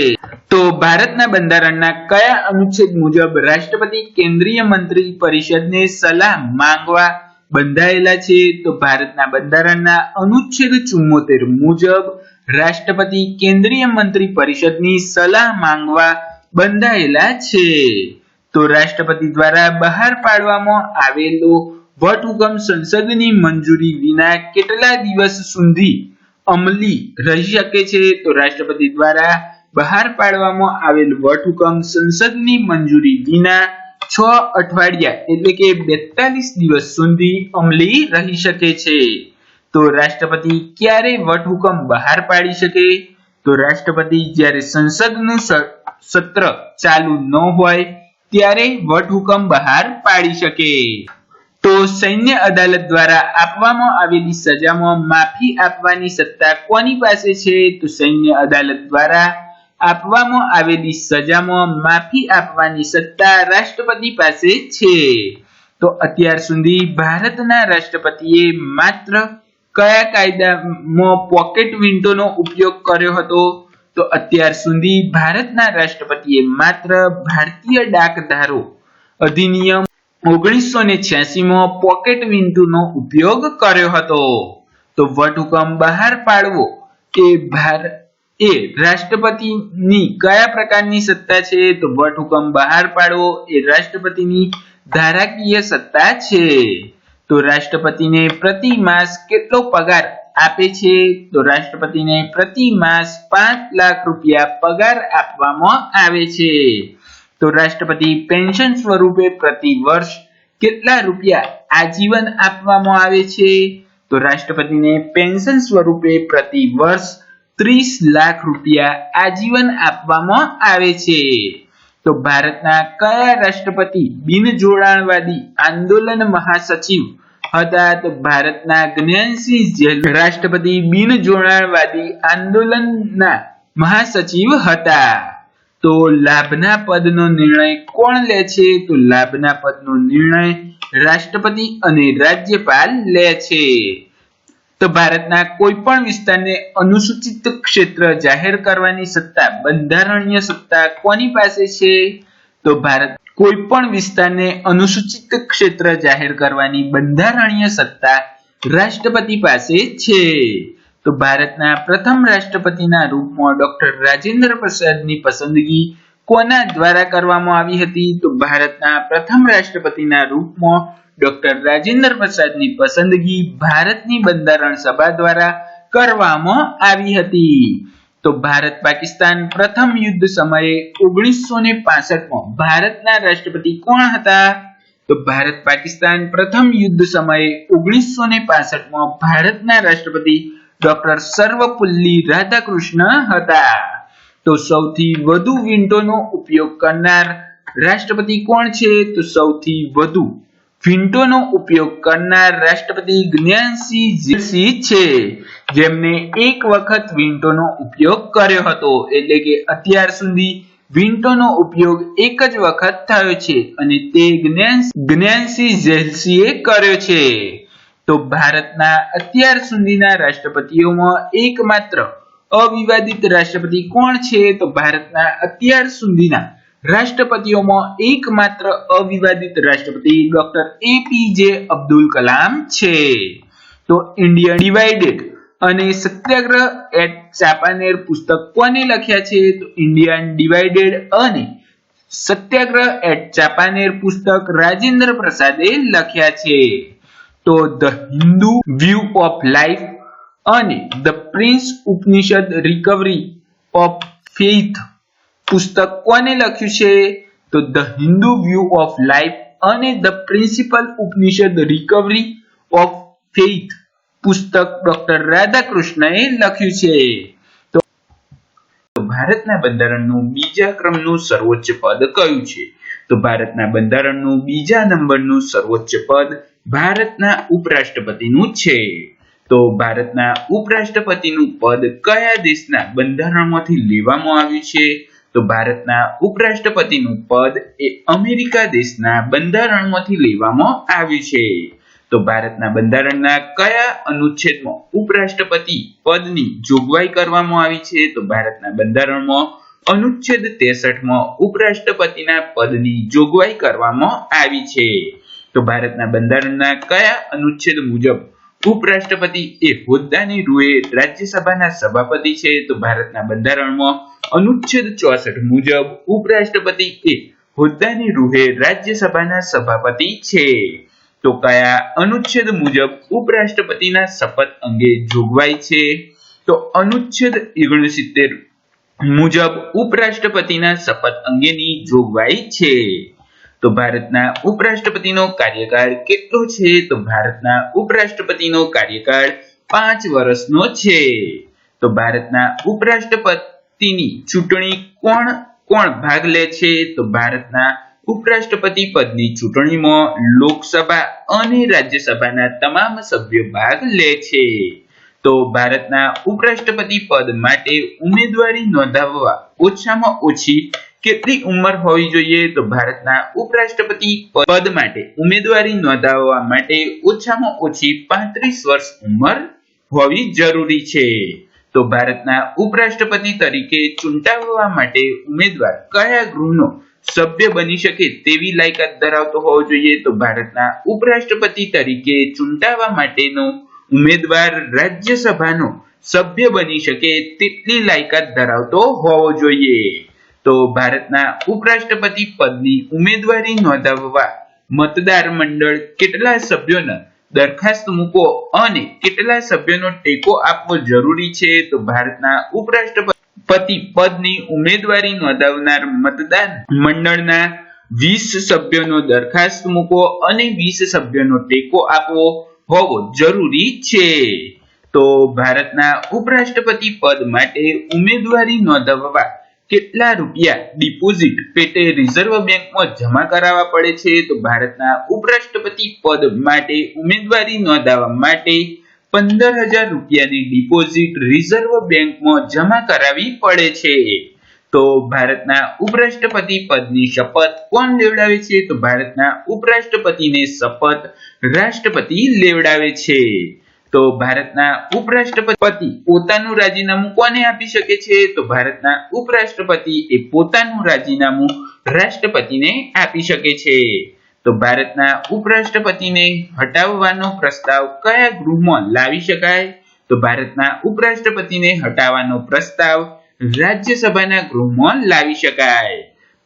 Speaker 1: તો ભારતના બંધારણના કયા અનુચ્છેદ મુજબ રાષ્ટ્રપતિ કેન્દ્રીય મંત્રી પરિષદને સલાહ માંગવા બંધાયેલા છે? તો ભારતના બંધારણના અનુચ્છેદ 74 મુજબ રાષ્ટ્રપતિ કેન્દ્રીય મંત્રી પરિષદની સલાહ માંગવા બંધાયેલા છે. તો રાષ્ટ્રપતિ દ્વારા બહાર પાડવામાં આવેલો વટહુકમ સંસદની મંજૂરી વિના કેટલા દિવસ સુધી અમલી રહી શકે છે? તો રાષ્ટ્રપતિ દ્વારા બહાર પાડવામાં આવેલ વટહુકમ સંસદની મંજૂરી વિના 6 અઠવાડિયા એટલે કે 42 દિવસ સુધી અમલી રહી શકે છે. તો રાષ્ટ્રપતિ ક્યારે વટહુકમ બહાર પાડી શકે? તો રાષ્ટ્રપતિ જ્યારે સંસદનું સત્ર ચાલુ ન હોય ત્યારે વટહુકમ બહાર પાડી શકે. તો સૈન્ય અદાલત દ્વારા આપવામાં આવેલી સજામાં માફી આપવાની સત્તા કોની પાસે છે? તો સૈન્ય અદાલત દ્વારા આપવામાં આવેલી સજામાં માફી આપવાની સત્તા રાષ્ટ્રપતિ પાસે છે. તો અત્યાર સુધી ભારતના રાષ્ટ્રપતિએ માત્ર કયા કાયદામાં પોકેટ વીંટોનો ઉપયોગ કર્યો હતો? તો અત્યાર સુધી ભારતના રાષ્ટ્રપતિએ માત્ર ભારતીય ડાકધારો અધિનિયમ 1986 માં પોકેટ વીંટોનો ઉપયોગ કર્યો હતો. તો વટહુકમ બહાર પાડવો એ રાષ્ટ્રપતિની કયા પ્રકારની સત્તા છે? તો વટહુકમ બહાર પાડવો એ રાષ્ટ્રપતિની ધારાકીય સત્તા છે. તો રાષ્ટ્રપતિને પ્રતિ માસ કેટલો પગાર આપે છે? તો રાષ્ટ્રપતિને પ્રતિ માસ 5 લાખ રૂપિયા પગાર આપવામાં આવે છે. તો રાષ્ટ્રપતિ પેન્શન સ્વરૂપે પ્રતિ વર્ષ કેટલા રૂપિયા આજીવન આપવામાં આવે છે? તો રાષ્ટ્રપતિને પેન્શન સ્વરૂપે પ્રતિ વર્ષ 30 લાખ રૂપિયા આજીવન આપવામાં આવે છે. તો ભારતના કયા રાષ્ટ્રપતિ બિનજોડાણવાદી આંદોલન મહાસચિવ હતા? તો ભારતના જ્ઞાનસિંહ રાષ્ટ્રપતિ બિનજોડાણવાદી આંદોલનના મહાસચિવ હતા. તો લાભના પદનો નિર્ણય કોણ લે છે? તો લાભના પદનો નિર્ણય રાષ્ટ્રપતિ અને રાજ્યપાલ લે છે. તો ભારતના કોઈ પણ વિસ્તારને અનુસૂચિત ક્ષેત્ર જાહેર કરવાની સત્તા બંધારણીય સત્તા કોની પાસે છે? તો ભારત કોઈ પણ વિસ્તારને અનુસૂચિત ક્ષેત્ર જાહેર કરવાની બંધારણીય સત્તા રાષ્ટ્રપતિ પાસે છે. તો ભારતના પ્રથમ રાષ્ટ્રપતિના રૂપમાં ડોક્ટર રાજેન્દ્ર પ્રસાદની પસંદગી કોના દ્વારા કરવામાં આવી હતી? તો ભારતના પ્રથમ રાષ્ટ્રપતિના રૂપમાં ડોક્ટર રાજેન્દ્ર પ્રસાદની પસંદગી ભારતની બંધારણ સભા દ્વારા કરવામાં આવી હતી. તો ભારત પાકિસ્તાન પ્રથમ યુદ્ધ સમયે 1965માં ભારતના રાષ્ટ્રપતિ કોણ હતા? તો ભારત પાકિસ્તાન પ્રથમ યુદ્ધ સમયે 1965માં ભારતના રાષ્ટ્રપતિ ડોક્ટર સર્વપલ્લી રાધાકૃષ્ણ હતા. તો સૌથી વધુ વીંટોનો ઉપયોગ કરનાર રાષ્ટ્રપતિ કોણ છે? તો સૌથી વધુ વીંટોનો ઉપયોગ કરનાર રાષ્ટ્રપતિ જ્ઞાનસિંહ જેલસી છે, જેમને એક વખત વીંટોનો ઉપયોગ કર્યો હતો. એટલે કે અત્યાર સુધી વીંટોનો ઉપયોગ એક જ વખત થયો છે અને તે જ્ઞાનસિંહ જેલસીએ કર્યો છે. તો ભારતના અત્યાર સુધીના રાષ્ટ્રપતિઓમાં એકમાત્ર અવિવાદિત રાષ્ટ્રપતિ કોણ છે? તો ભારતના અત્યાર સુધીના રાષ્ટ્રપતિઓમાં એકમાત્ર અવિવાદિત રાષ્ટ્રપતિ ડોક્ટર એપીજે અબ્દુલ કલામ છે. તો ઇન્ડિયા ડિવાઇડેડ અને સત્યાગ્રહ એટ ચાંપાનેર પુસ્તક કોને લખ્યા છે? તો ઇન્ડિયા ડિવાઇડેડ અને સત્યાગ્રહ એટ ચાંપાનેર પુસ્તક રાજેન્દ્ર પ્રસાદે લખ્યા છે. તો the Hindu view of life અને the principal Upanishad recovery of faith પુસ્તક કોને લખ્યું છે? તો the Hindu view of life અને the principal Upanishad recovery of faith પુસ્તક ડોક્ટર રાધાકૃષ્ણએ લખ્યું છે. તો ભારતના બંધારણનું બીજા ક્રમનું સર્વોચ્ચ પદ કયું છે? તો ભારતના બંધારણનું બીજા નંબરનું સર્વોચ્ચ પદ ભારતના ઉપરાષ્ટ્રપતિનું છે. તો ભારતના ઉપરાષ્ટ્રપતિનું પદ કયા દેશના બંધારણમાંથી લેવામાં આવ્યું છે? તો ભારતના ઉપરાષ્ટ્રપતિનું પદ એ અમેરિકા દેશના બંધારણમાંથી લેવામાં આવ્યું છે. તો ભારતના બંધારણના કયા અનુચ્છેદમાં ઉપરાષ્ટ્રપતિ પદની જોગવાઈ કરવામાં આવી છે? તો ભારતના બંધારણમાં અનુચ્છેદ 63માં ઉપરાષ્ટ્રપતિના પદની જોગવાઈ કરવામાં આવી છે. તો ભારતના બંધારણના કયા અનુચ્છેદ મુજબ ઉપરાષ્ટ્રપતિ એ હોદ્દાની રૂએ રાજ્યસભાના સભાપતિ છે? તો ભારતના બંધારણમાં અનુચ્છેદ 64 મુજબ ઉપરાષ્ટ્રપતિ એ હોદ્દાની રૂએ રાજ્યસભાના સભાપતિ છે. તો કયા અનુચ્છેદ મુજબ ઉપરાષ્ટ્રપતિના શપથ અંગે જોગવાઈ છે? તો અનુચ્છેદ 69 મુજબ ઉપરાષ્ટ્રપતિના શપથ અંગેની જોગવાઈ છે. તો ભારતના ઉપરાષ્ટ્રપતિનો કાર્યકાળ કેટલો છે? તો ભારતના ઉપરાષ્ટ્રપતિનો કાર્યકાળ 5 વર્ષનો છે. તો ભારતના ઉપરાષ્ટ્રપતિની ચૂંટણી કોણ ભાગ લે છે? તો ભારતના ઉપરાષ્ટ્રપતિ પદની ચૂંટણીમાં લોકસભા અને રાજ્યસભાના તમામ સભ્યો ભાગ લે છે. તો ભારતના ઉપરાષ્ટ્રપતિ પદ માટે ઉમેદવારી નોંધાવવા ઓછામાં ઓછી કેટલી ઉંમર હોવી જોઈએ? તો ભારતના ઉપરાષ્ટ્રપતિ પદ માટે ઉમેદવારી નોંધાવવા માટે ઓછામાં ઓછી 35 વર્ષ ઉંમર હોવી જરૂરી છે. તો ભારતના ઉપરાષ્ટ્રપતિ તરીકે ચૂંટાવવા માટે ઉમેદવાર કયા ગૃહનો સભ્ય બની શકે તેવી લાયકાત ધરાવતો હોવો જોઈએ? તો ભારતના ઉપરાષ્ટ્રપતિ તરીકે ચૂંટાવા માટેનો ઉમેદવાર રાજ્યસભાનો સભ્ય બની શકે તેટલી લાયકાત ધરાવતો હોવો જોઈએ. તો ભારતના ઉપરાષ્ટ્રપતિ પદની ઉમેદવારી નોંધાવવા મતદાર મંડળ કેટલા સભ્યોને દરખાસ્ત મૂકો અને કેટલા સભ્યોનો ટેકો આપવો જરૂરી છે? તો ભારતના ઉપરાષ્ટ્રપતિ પદની ઉમેદવારી નોંધાવનાર મતદાર મંડળના 20 સભ્યોનો દરખાસ્ત મૂકો અને 20 સભ્યોનો ટેકો આપવો હોવો જરૂરી છે. તો ભારતના ઉપરાષ્ટ્રપતિ પદ માટે ઉમેદવારી નોંધાવવા કેટલા રૂપિયા ડિપોઝિટ પેટે રિઝર્વ બેંકમાં જમા કરાવવા પડે છે? તો ભારતના ઉપરાષ્ટ્રપતિ પદ માટે ઉમેદવારી નોંધાવવા માટે 15,000 રૂપિયાની ડિપોઝિટ રિઝર્વ બેંકમાં જમા કરાવવી પડે છે. તો ભારતના ઉપરાષ્ટ્રપતિ પદની શપથ કોણ લેવડાવે છે? તો ભારતના ઉપરાષ્ટ્રપતિને શપથ રાષ્ટ્રપતિ લેવડાવે છે. તો ભારતના ઉપરાષ્ટ્રપતિ પોતાનું રાજીનામું કોને આપી શકે છે? તો ભારતના ઉપરાષ્ટ્રપતિ એ પોતાનું રાજીનામું રાષ્ટ્રપતિને આપી શકે છે. તો ભારતના ઉપરાષ્ટ્રપતિને હટાવવાનો પ્રસ્તાવ કયા ગૃહમાં લાવી શકાય? તો ભારતના ઉપરાષ્ટ્રપતિને હટાવવાનો પ્રસ્તાવ રાજ્યસભાના ગૃહમાં લાવી શકાય.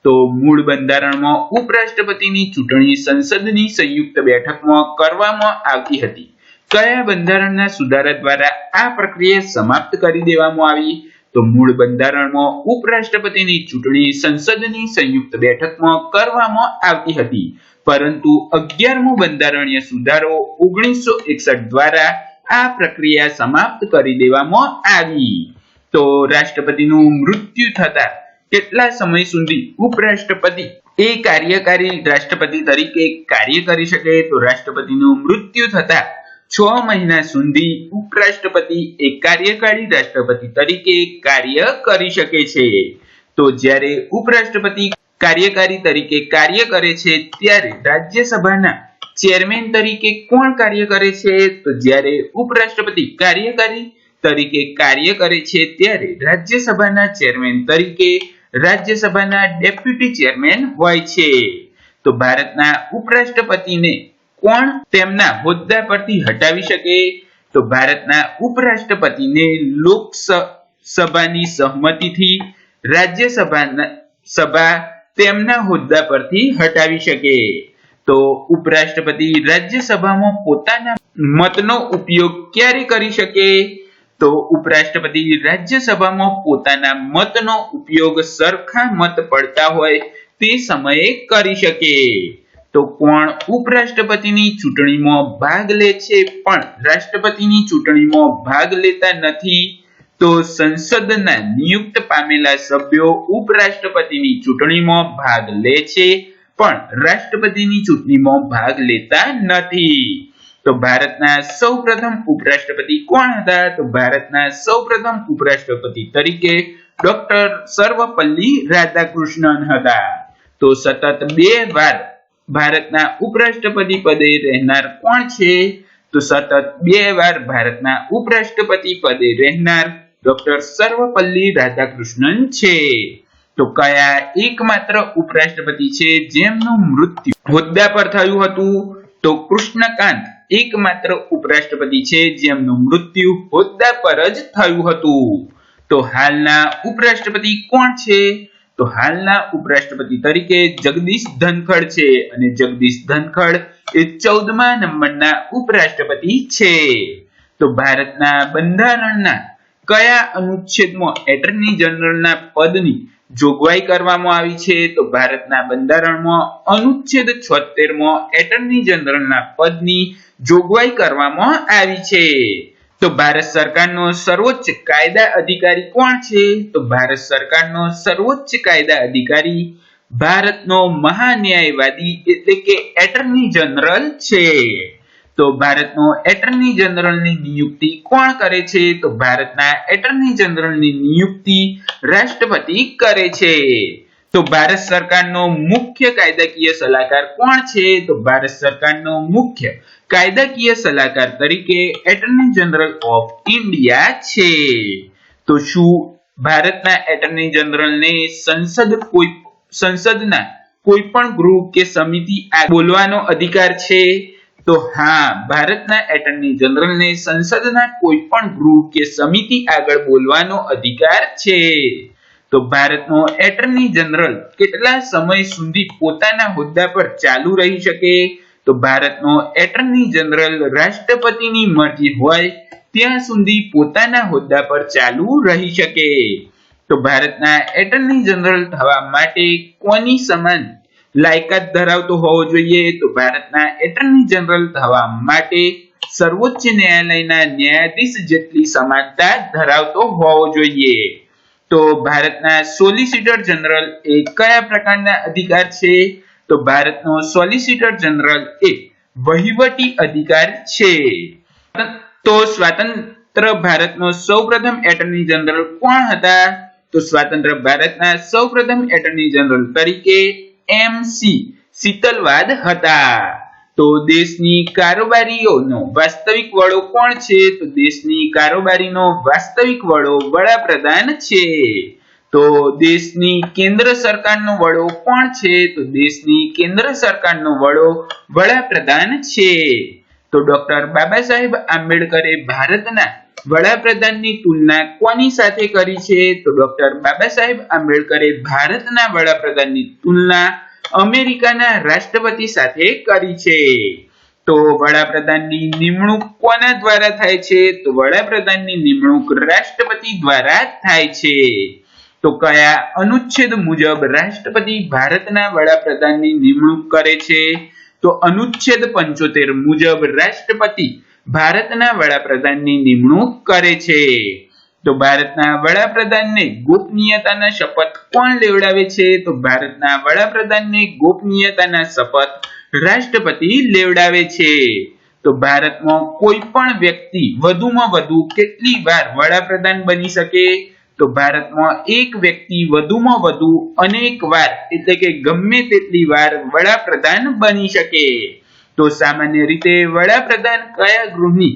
Speaker 1: તો મૂળ બંધારણમાં ઉપરાષ્ટ્રપતિની ચૂંટણી સંસદની સંયુક્ત બેઠકમાં કરવામાં આવતી હતી. કયા બંધારણના સુધારા દ્વારા આ પ્રક્રિયા સમાપ્ત કરી દેવામાં આવી? તો મૂળ બંધારણમાં ઉપરાષ્ટ્રપતિની ચૂંટણી સંસદની સંયુક્ત બેઠકમાં કરવામાં આવતી હતી, પરંતુ 11મો બંધારણીય સુધારો 1961 દ્વારા આ પ્રક્રિયા સમાપ્ત કરી દેવામાં આવી. તો રાષ્ટ્રપતિનું મૃત્યુ થતા કેટલા સમય સુધી ઉપરાષ્ટ્રપતિ એ કાર્યકારી રાષ્ટ્રપતિ તરીકે કાર્ય કરી શકે તો રાષ્ટ્રપતિનું મૃત્યુ થતા 6 મહિના સુધી ઉપરાષ્ટ્રપતિ એક કાર્યકારી રાષ્ટ્રપતિ તરીકે કાર્ય કરી શકે છે. તો જ્યારે ઉપરાષ્ટ્રપતિ કાર્યકારી તરીકે કાર્ય કરે છે ત્યારે રાજ્યસભાના ચેરમેન તરીકે કોણ કાર્ય કરે છે? તો જ્યારે ઉપરાષ્ટ્રપતિ કાર્યકારી તરીકે કાર્ય કરે છે ત્યારે રાજ્યસભાના ચેરમેન તરીકે રાજ્યસભાના ડેપ્યુટી ચેરમેન હોય છે. તો ભારતના ઉપરાષ્ટ્રપતિને કોણ તેમના હોદ્દા પરથી હટાવી શકે? તો ભારતના ઉપરાષ્ટ્રપતિને લોકસભાની સહમતિથી રાજ્યસભા તેમના હોદ્દા પરથી હટાવી શકે. તો ઉપરાષ્ટ્રપતિ રાજ્યસભામાં પોતાના મતનો ઉપયોગ ક્યારે કરી શકે? તો ઉપરાષ્ટ્રપતિ રાજ્યસભામાં પોતાના મતનો ઉપયોગ સરખા મત પડતા હોય તે સમયે કરી શકે. તો કોણ ઉપરાષ્ટ્રપતિની ચૂંટણીમાં ભાગ લે છે પણ રાષ્ટ્રપતિની ચૂંટણીમાં ભાગ લેતા નથી? તો સંસદના નિયુક્ત પામેલા સભ્યો ઉપરાષ્ટ્રપતિની ચૂંટણીમાં ભાગ લે છે પણ રાષ્ટ્રપતિની ચૂંટણીમાં ભાગ લેતા નથી. તો ભારતના સૌપ્રથમ ઉપરાષ્ટ્રપતિ કોણ હતા? તો ભારતના સૌપ્રથમ ઉપરાષ્ટ્રપતિ તરીકે ડોક્ટર સર્વપલ્લી રાધાકૃષ્ણન હતા. તો સતત 2 વાર ભારતના ઉપરાષ્ટ્રપતિ પદે રહેનાર કોણ છે? તો સતત 2 વાર ભારતના ઉપરાષ્ટ્રપતિ પદે રહેનાર ડોક્ટર સર્વપલ્લી રાધાકૃષ્ણન છે. તો કયા એકમાત્ર ઉપરાષ્ટ્રપતિ છે જેમનું મૃત્યુ હોદ્દા પર થયું હતું? તો કૃષ્ણકાંત એકમાત્ર ઉપરાષ્ટ્રપતિ છે જેમનું મૃત્યુ હોદ્દા પર જ થયું હતું. તો હાલના ઉપરાષ્ટ્રપતિ કોણ છે? તો હાલના ઉપરાષ્ટ્રપતિ તરીકે જગદીશ ધનખડ છે અને જગદીશ ધનખડ એ 14મા નંબરના ઉપરાષ્ટ્રપતિ છે. તો ભારતના બંધારણના કયા અનુચ્છેદમાં એટર્ની જનરલના પદની જોગવાઈ કરવામાં આવી છે? તો ભારતના બંધારણમાં અનુચ્છેદ 76માં એટર્ની જનરલના પદની જોગવાઈ કરવામાં આવી છે. તો ભારત સરકારનો સર્વોચ્ચ કાયદા અધિકારી કોણ છે? તો ભારત સરકારનો સર્વોચ્ચ કાયદા અધિકારી ભારતનો મહાન્યાયવાદી એટલે કે એટર્ની જનરલ છે. તો ભારતનો એટર્ની જનરલની નિયુક્તિ કોણ કરે છે? તો ભારતના એટર્ની જનરલની નિયુક્તિ રાષ્ટ્રપતિ કરે છે. તો ભારત સરકારનો મુખ્ય કાયદાકીય સલાહકાર કોણ છે? તો ભારત સરકારનો મુખ્ય કાયદાકીય સલાહકાર તરીકે એટર્ની જનરલ ઓફ ઇન્ડિયા છે. તો શું ભારતના એટર્ની જનરલને સંસદના કોઈ પણ ગૃહ કે સમિતિ બોલવાનો અધિકાર છે? તો હા, ભારતના એટર્ની જનરલને સંસદના કોઈ પણ ગૃહ કે સમિતિ આગળ બોલવાનો અધિકાર છે. તો ભારતનો એટર્ની જનરલ કેટલા સમય સુધી પોતાના હોદ્દા પર ચાલુ રહી શકે? તો ભારતનો એટર્ની જનરલ રાષ્ટ્રપતિની મરજી હોય ત્યાં સુધી પોતાના હોદ્દા પર ચાલુ રહી શકે. તો ભારતના એટર્ની જનરલ થવા માટે કોની સમાન લાયકાત ધરાવતો હોવો જોઈએ? તો ભારતના એટર્ની જનરલ થવા માટે સર્વોચ્ચ ન્યાયાલયના ન્યાયાધીશ જેટલી સમાનતા ધરાવતો હોવો જોઈએ. તો ભારતના સોલિસિટર જનરલ એ કયા પ્રકારના અધિકાર છે? તો ભારતનો સોલિસિટર જનરલ એ વહીવટી અધિકાર છે. તો સ્વતંત્ર ભારતનો સૌપ્રથમ એટર્ની જનરલ કોણ હતા? તો સ્વતંત્ર ભારતના સૌપ્રથમ એટર્ની જનરલ તરીકે MC શીતલવાદ હતા. તો દેશની કારોબારીઓનો વાસ્તવિક વડો કોણ છે? તો દેશની કારોબારીનો વાસ્તવિક વડો વડાપ્રધાન છે. તો દેશની કેન્દ્ર સરકારનો વડો કોણ છે? તો દેશની કેન્દ્ર સરકારનો વડો વડાપ્રધાન છે. તો ડોક્ટર બાબા સાહેબ આંબેડકરે ભારતના વડાપ્રધાનની તુલના કોની સાથે કરી છે? તો ડોક્ટર બાબા સાહેબ આંબેડકરે ભારતના વડાપ્રધાનની તુલના અમેરિકાના રાષ્ટ્રપતિ સાથે કરી છે. તો વડાપ્રધાનની નિમણૂક કોના દ્વારા થાય છે? તો વડાપ્રધાનની નિમણૂક રાષ્ટ્રપતિ દ્વારા થાય છે. તો કયા અનુચ્છેદ મુજબ રાષ્ટ્રપતિ ભારતના વડાપ્રધાનની નિમણૂક કરે છે? તો અનુચ્છેદ 75 મુજબ રાષ્ટ્રપતિ ભારતના વડાપ્રધાનની નિમણૂક કરે છે. તો ભારતના વડાપ્રધાનને ગોપનીયતાના શપથ કોણ લેવડાવે છે? તો ભારતના વડાપ્રધાનને ગોપનીયતાના શપથ રાષ્ટ્રપતિ લેવડાવે છે. તો ભારતમાં કોઈ પણ વ્યક્તિ વધુમાં વધુ કેટલી વાર વડાપ્રધાન બની શકે? તો ભારતમાં એક વ્યક્તિ વધુમાં વધુ અનેક વાર એટલે કે ગમે તેટલી વાર વડાપ્રધાન બની શકે. તો સામાન્ય રીતે વડાપ્રધાન કયા ગૃહની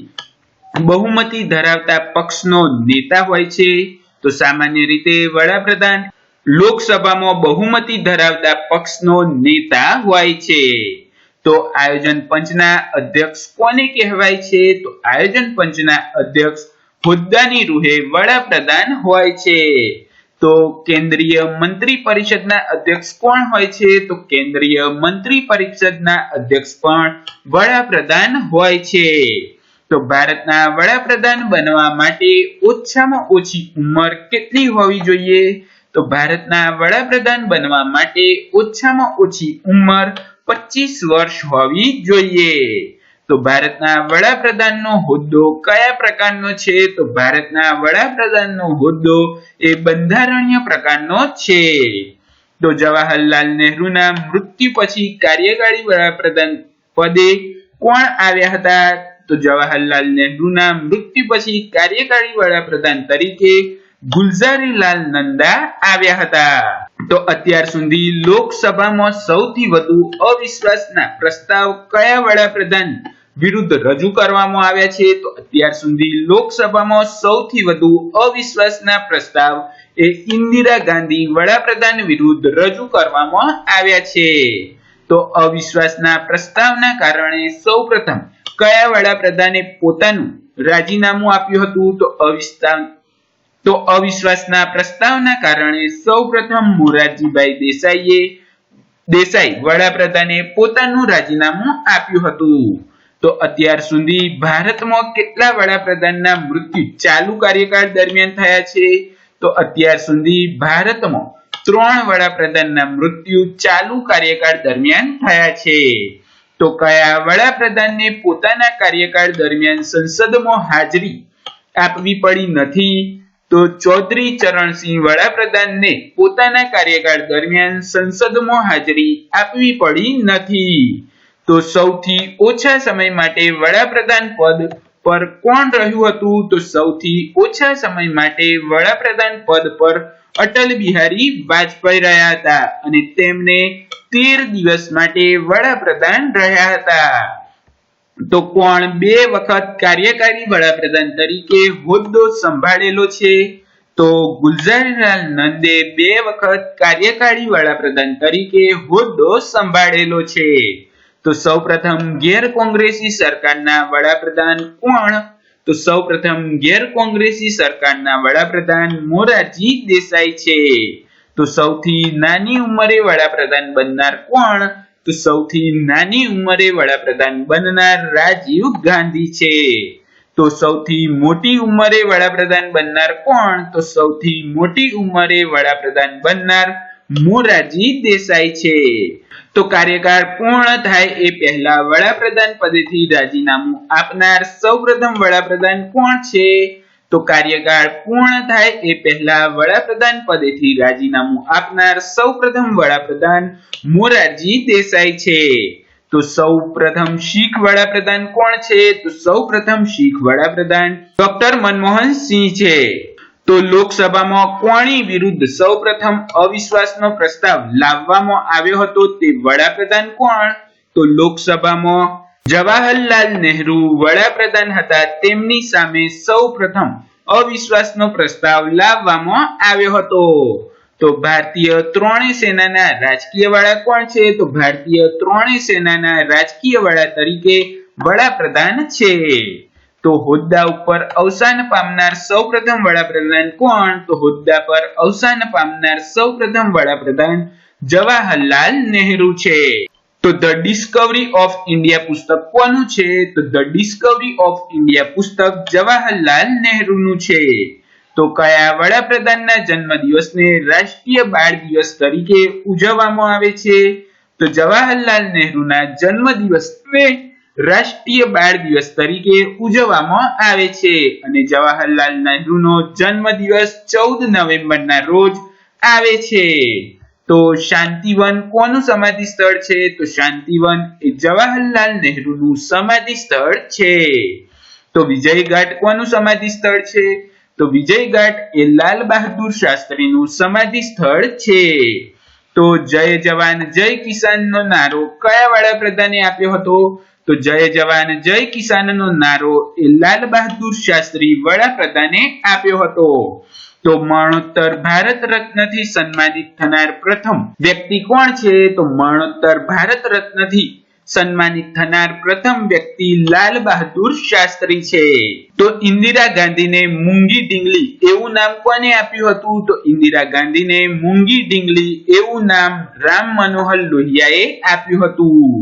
Speaker 1: બહુમતી ધરાવતા પક્ષનો નેતા હોય છે? તો સામાન્ય રીતે વડાપ્રધાન લોકસભામાં બહુમતી ધરાવતા પક્ષનો નેતા હોય છે. તો આયોજન પંચના અધ્યક્ષ કોને કહેવાય છે? તો આયોજન પંચના અધ્યક્ષ હોદ્દાની રૂહે વડાપ્રધાન હોય છે. તો કેન્દ્રીય મંત્રી પરિષદના અધ્યક્ષ કોણ હોય છે? તો કેન્દ્રીય મંત્રી પરિષદના અધ્યક્ષ પણ વડાપ્રધાન હોય છે. તો ભારતના વડાપ્રધાન બનવા માટે ઓછામાં ઓછી ઉંમર કેટલી હોવી જોઈએ? તો ભારતના વડાપ્રધાન બનવા માટે ઓછામાં ઓછી ઉંમર 25 વર્ષ હોવી જોઈએ. તો ભારતના વડાપ્રધાનનો હોદ્દો કયા પ્રકારનો છે? તો ભારતના વડાપ્રધાનનો હોદ્દો એ બંધારણીય પ્રકારનો છે. તો જવાહરલાલ નહેરુના મૃત્યુ પછી કાર્યકારી વડાપ્રધાન પદે કોણ આવ્યા હતા? તો જવાહરલાલ નહેરુના મૃત્યુ પછી કાર્યકારી વડાપ્રધાન તરીકે ગુલઝારીલાલ નંદા આવ્યા હતા. તો અત્યાર સુધી લોકસભામાં સૌથી વધુ અવિશ્વાસના પ્રસ્તાવ કયા વડાપ્રધાન વિરુદ્ધ રજૂ કરવામાં આવ્યા છે? તો અત્યાર સુધી લોકસભામાં સૌથી વધુ અવિશ્વાસના પ્રસ્તાવ એ ઇન્દિરા ગાંધી વડાપ્રધાન વિરુદ્ધ રજૂ કરવામાં આવ્યા છે. તો અવિશ્વાસના પ્રસ્તાવના કારણે સૌપ્રથમ કયા વડાપ્રધાને પોતાનું રાજીનામું આપ્યું હતું? તો અવિશ્વાસના પ્રસ્તાવના કારણે સૌપ્રથમ મોરારજીભાઈ દેસાઈ વડાપ્રધાને પોતાનું રાજીનામું આપ્યું હતું. તો અત્યાર સુધી ભારતમાં કેટલા વડાપ્રધાનના મૃત્યુ ચાલુ કાર્યકાળ દરમિયાન થયા છે? તો અત્યાર સુધી ભારતમાં 3 વડાપ્રધાનના મૃત્યુ ચાલુ કાર્યકાળ દરમિયાન થયા છે. તો કયા વડાપ્રધાનને પોતાના કાર્યકાળ દરમિયાન સંસદમાં હાજરી આપવી પડી નથી? તો ચૌધરી ચરણસિંહ વડાપ્રધાનને પોતાના કાર્યકાળ દરમિયાન સંસદમાં હાજરી આપવી પડી નથી. તો સૌથી ઓછા સમય માટે વડાપ્રધાન પદ પર કોણ રહ્યું હતું? તો સૌથી ઓછા સમય માટે વડાપ્રધાન પદ પર અટલ બિહારી વાજપેયી રહ્યા હતા અને તેમને 13 દિવસ માટે વડાપ્રધાન રહ્યા હતા. તો કોણ 2 વખત કાર્યકારી વડાપ્રધાન તરીકે હોદ્દો સંભાળેલો છે? તો ગુલઝારીલાલ નંદે 2 વખત કાર્યકારી વડાપ્રધાન તરીકે હોદ્દો સંભાળેલો છે. તો સૌપ્રથમ ગેર કોંગ્રેસી સરકારના વડાપ્રધાન કોણ? તો સૌપ્રથમ ગેર કોંગ્રેસી સરકારના વડાપ્રધાન મોરારજી દેસાઈ છે. તો સૌથી નાની ઉંમરે વડાપ્રધાન બનનાર કોણ? તો સૌથી નાની ઉંમરે વડાપ્રધાન બનનાર રાજીવ ગાંધી છે. તો સૌથી મોટી ઉંમરે વડાપ્રધાન બનનાર કોણ? તો સૌથી મોટી ઉંમરે વડાપ્રધાન બનનાર મોરારજી દેસાઈ છે. તો કાર્યકાળ પૂર્ણ થાય એ પહેલા વડાપ્રધાન પદેથી રાજીનામું આપનાર સૌપ્રથમ વડાપ્રધાન કોણ છે? તો કાર્યકાળ પૂર્ણ થાય એ પહેલા વડાપ્રધાન પદેથી રાજીનામું આપનાર સૌપ્રથમ વડાપ્રધાન મોરારજી દેસાઈ છે. તો સૌપ્રથમ શીખ વડાપ્રધાન કોણ છે? તો સૌપ્રથમ શીખ વડાપ્રધાન ડોક્ટર મનમોહન સિંહ છે. તો લોકસભામાં કોની વિરુદ્ધ સૌપ્રથમ અવિશ્વાસનો પ્રસ્તાવ લાવવામાં આવ્યો હતો? તે વડાપ્રધાન કોણ? તો લોકસભામાં જવાહરલાલ નહેરુ વડાપ્રધાન હતા, તેમની સામે સૌપ્રથમ અવિશ્વાસનો પ્રસ્તાવ લાવવામાં આવ્યો હતો. તો ભારતીય ત્રણેય સેનાના રાજકીય વડા કોણ છે? તો ભારતીય ત્રણેય સેનાના રાજકીય વડા તરીકે વડાપ્રધાન છે. તો હોદ્દા ઉપર અવસાન પામનાર સૌપ્રથમ વડાપ્રધાન કોણ? તો હોદ્દા પર અવસાન પામનાર સૌપ્રથમ વડાપ્રધાન જવાહરલાલ નહેરુ છે. તો ધ ડિસ્કવરી ઓફ ઇન્ડિયા પુસ્તક કોનું છે? તો ધ ડિસ્કવરી ઓફ ઇન્ડિયા પુસ્તક જવાહરલાલ નહેરુનું છે. તો કયા વડાપ્રધાનના જન્મદિવસને રાષ્ટ્રીય બાળ દિવસ તરીકે ઉજવવામાં આવે છે? તો જવાહરલાલ નહેરુના જન્મદિવસને રાષ્ટ્રીય બાળ દિવસ તરીકે ઉજવવામાં આવે છે અને જવાહરલાલ નહેરુનો જન્મદિવસ 14 નવેમ્બરના રોજ આવે છે. તો શાંતિવન કોનું સમાધિ સ્થળ છે? તો શાંતિવન એ જવાહરલાલ નહેરુનું સમાધિ સ્થળ છે. તો વિજયઘાટ કોનું સમાધિ સ્થળ છે? તો વિજયઘાટ એ લાલ બહાદુર શાસ્ત્રીનું સમાધિ સ્થળ છે. તો જય જવાન જય કિસાનનો નારો કયા વડાપ્રધાને આપ્યો હતો? તો જય જવાન જય કિસાનનો નારો એ લાલ બહાદુર શાસ્ત્રી વડાપ્રધાને આપ્યો હતો. તો મરણોત્તર ભારત રત્નથી સન્માનિત થનાર પ્રથમ વ્યક્તિ કોણ છે? તો મરણોત્તર ભારત રત્નથી સન્માનિત થનાર પ્રથમ વ્યક્તિ લાલ બહાદુર શાસ્ત્રી છે. તો ઇન્દિરા ગાંધીને મૂંગી ઢીંગલી એવું નામ કોને આપ્યું હતું? તો ઇન્દિરા ગાંધીને મૂંગી ઢીંગલી એવું નામ રામ મનોહર લોહિયાએ આપ્યું હતું.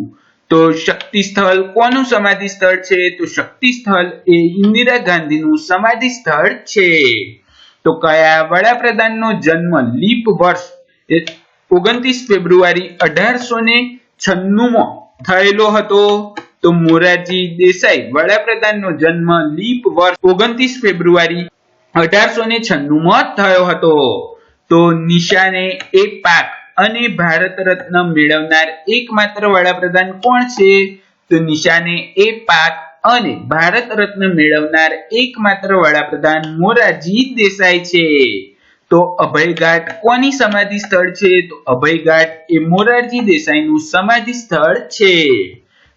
Speaker 1: તો શક્તિ સ્થળ કોનું સમાધિ સ્થળ છે? તો શક્તિ સ્થળ એ ઇન્દિરા ગાંધીનું સમાધિ સ્થળ છે. તો કયા વડાપ્રધાનનો જન્મ લીપ વર્ષ 29 ફેબ્રુઆરી 1896 થયેલો હતો? તો મોરારજી દેસાઈ વડાપ્રધાનનો જન્મ લીપ વર્ષ 29 ફેબ્રુઆરી 1896 થયો હતો. તો નિશાને એ પાક અને ભારત રત્ન મેળવનાર એકમાત્ર વડાપ્રધાન કોણ છે? તો નિશાને એ પાક અને ભારત રત્ન મેળવનાર એકમાત્ર વડાપ્રધાન મોરારજી દેસાઈ છે. તો અભયઘાટ કોની સમાધિ સ્થળ છે? તો અભયઘાટ એ મોરારજી દેસાઈનું સમાધિ સ્થળ છે.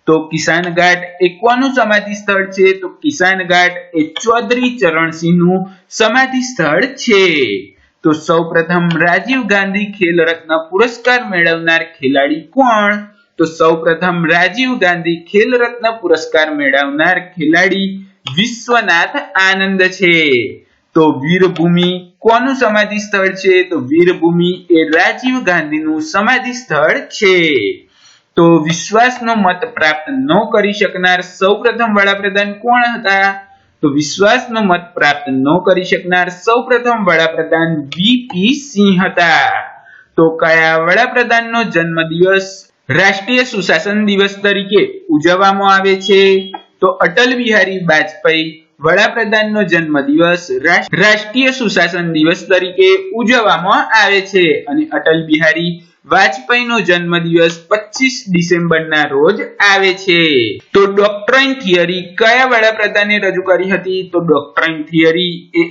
Speaker 1: તો કિસાન ઘાટ એ કોનું સમાધિ સ્થળ છે? તો કિસાન ઘાટ એ ચૌધરી ચરણસિંહનું સમાધિ સ્થળ છે. તો સૌપ્રથમ રાજીવ ગાંધી ખેલ રત્ન પુરસ્કાર મેળવનાર ખેલાડી કોણ? તો સૌપ્રથમ રાજીવ ગાંધી ખેલ રત્ન પુરસ્કાર મેળવનાર ખેલાડી વિશ્વનાથ આનંદ છે. તો વીરભૂમિ કોનું સમાધિ સ્થળ છે? તો વીરભૂમિ એ રાજીવ ગાંધીનું સમાધિ સ્થળ છે. તો વિશ્વાસનો મત પ્રાપ્ત ન કરી શકનાર સૌપ્રથમ વડાપ્રધાન કોણ હતા? તો વિશ્વાસનો મત પ્રાપ્ત ન કરી શકનાર સૌપ્રથમ વડાપ્રધાન વીપી સિંહ હતા. તો કયા વડાપ્રધાનનો જન્મદિવસ રાષ્ટ્રીય સુશાસન દિવસ તરીકે ઉજવવામાં આવે છે? તો અટલ બિહારી વાજપેયી વડાપ્રધાનનો જન્મદિવસ રાષ્ટ્રીય સુશાસન દિવસ તરીકે ઉજવવામાં આવે છે અને અટલ બિહારી વાજપેયીનો જન્મદિવસ 25 ડિસેમ્બરના રોજ આવે છે. તો ડોક્ટ્રાઇન થિયરી કયા વડાપ્રધાને રજૂ કરી હતી? તો ડોક્ટ્રાઇન થિયરી એ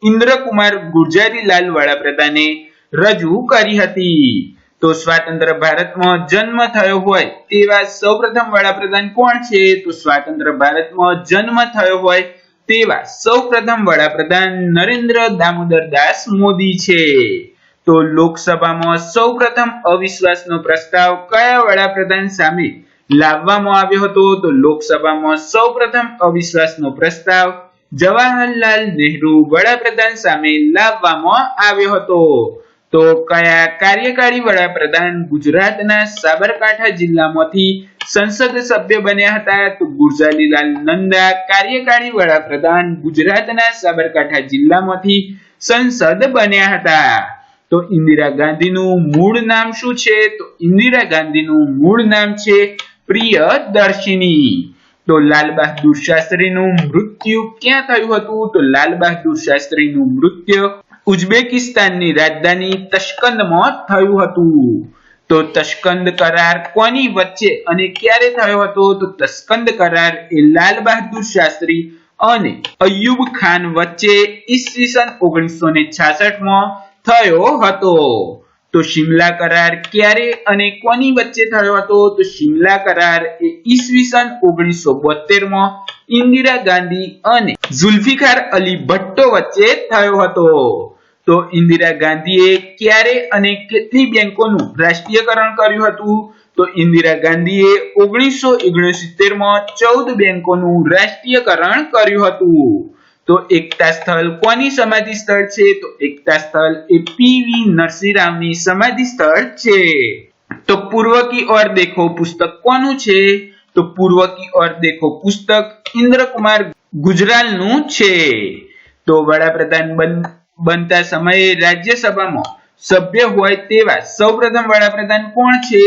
Speaker 1: ઇન્દ્રકુમાર ગુર્જરીલાલ વડાપ્રધાને રજૂ કરી હતી. તો સ્વતંત્ર ભારતમાં જન્મ થયો હોય તેવા સૌપ્રથમ વડાપ્રધાન કોણ છે? તો સ્વતંત્ર ભારતમાં જન્મ થયો હોય તેવા સૌપ્રથમ વડાપ્રધાન નરેન્દ્ર દામોદર દાસ મોદી છે. તો લોકસભામાં સૌપ્રથમ અવિશ્વાસનો પ્રસ્તાવ કયા વડાપ્રધાન સામે લાવવામાં આવ્યો હતો? તો લોકસભામાં સૌપ્રથમ અવિશ્વાસનો પ્રસ્તાવ જવાહરલાલ નહેરુ વડાપ્રધાન સામે લાવવામાં આવ્યો હતો. તો કયા કાર્યકારી વડાપ્રધાન ગુજરાતના સાબરકાંઠા જિલ્લામાંથી સંસદ સભ્ય બન્યા હતા? તો ગુરજારીલાલ નંદા કાર્યકારી વડાપ્રધાન ગુજરાતના સાબરકાંઠા જિલ્લામાંથી સંસદ બન્યા હતા. તો ઇન્દિરા ગાંધીનું મૂળ નામ શું છે? તો ઇન્દિરા ગાંધીનું મૂળ નામ છે પ્રિયદર્શિની. તો લાલ બહાદુર શાસ્ત્રીનું મૃત્યુ ક્યાં થયું હતું? તો લાલ બહાદુર શાસ્ત્રીનું મૃત્યુ ઉઝબેકિસ્તાનની રાજધાની તશ્કંદમાં થયું હતું. તો તશ્કંદ કરાર કોની વચ્ચે અને ક્યારે થયો હતો? તો તશ્કંદ કરાર એ લાલ બહાદુર શાસ્ત્રી અને અય્યુબ ખાન વચ્ચે ઈસવીસન 1966 માં થયો હતો. તો શિમલા કરાર ક્યારે અને કોની વચ્ચે થયો હતો? તો શિમલા કરાર એ ઈસવીસન 1972 માં ઇન્દિરા ગાંધી અને ઝુલ્ફિકાર અલી ભટ્ટો વચ્ચે થયો હતો. તો ઇન્દિરા ગાંધીએ ક્યારે અને કેટલી બેંકોનું રાષ્ટ્રીયકરણ કર્યું હતું? તો ઇન્દિરા ગાંધીએ 1969 માં 14 બેંકોનું રાષ્ટ્રીયકરણ કર્યું હતું. તો એકતા સ્થળ કોની સમાધિ સ્થળ છે? તો એકતા સ્થળ એ પીવી નરસિંહ રાવની સમાધિ સ્થળ છે. તો પૂર્વ કી ઓર દેખો પુસ્તક કોનું છે? તો પૂર્વ કી ઓર દેખો પુસ્તક ઇન્દ્રકુમાર ગુજરાલનું છે. તો વડાપ્રધાન બનતા સમયે રાજ્યસભામાં સભ્ય હોય તેવા સૌપ્રથમ વડાપ્રધાન કોણ છે?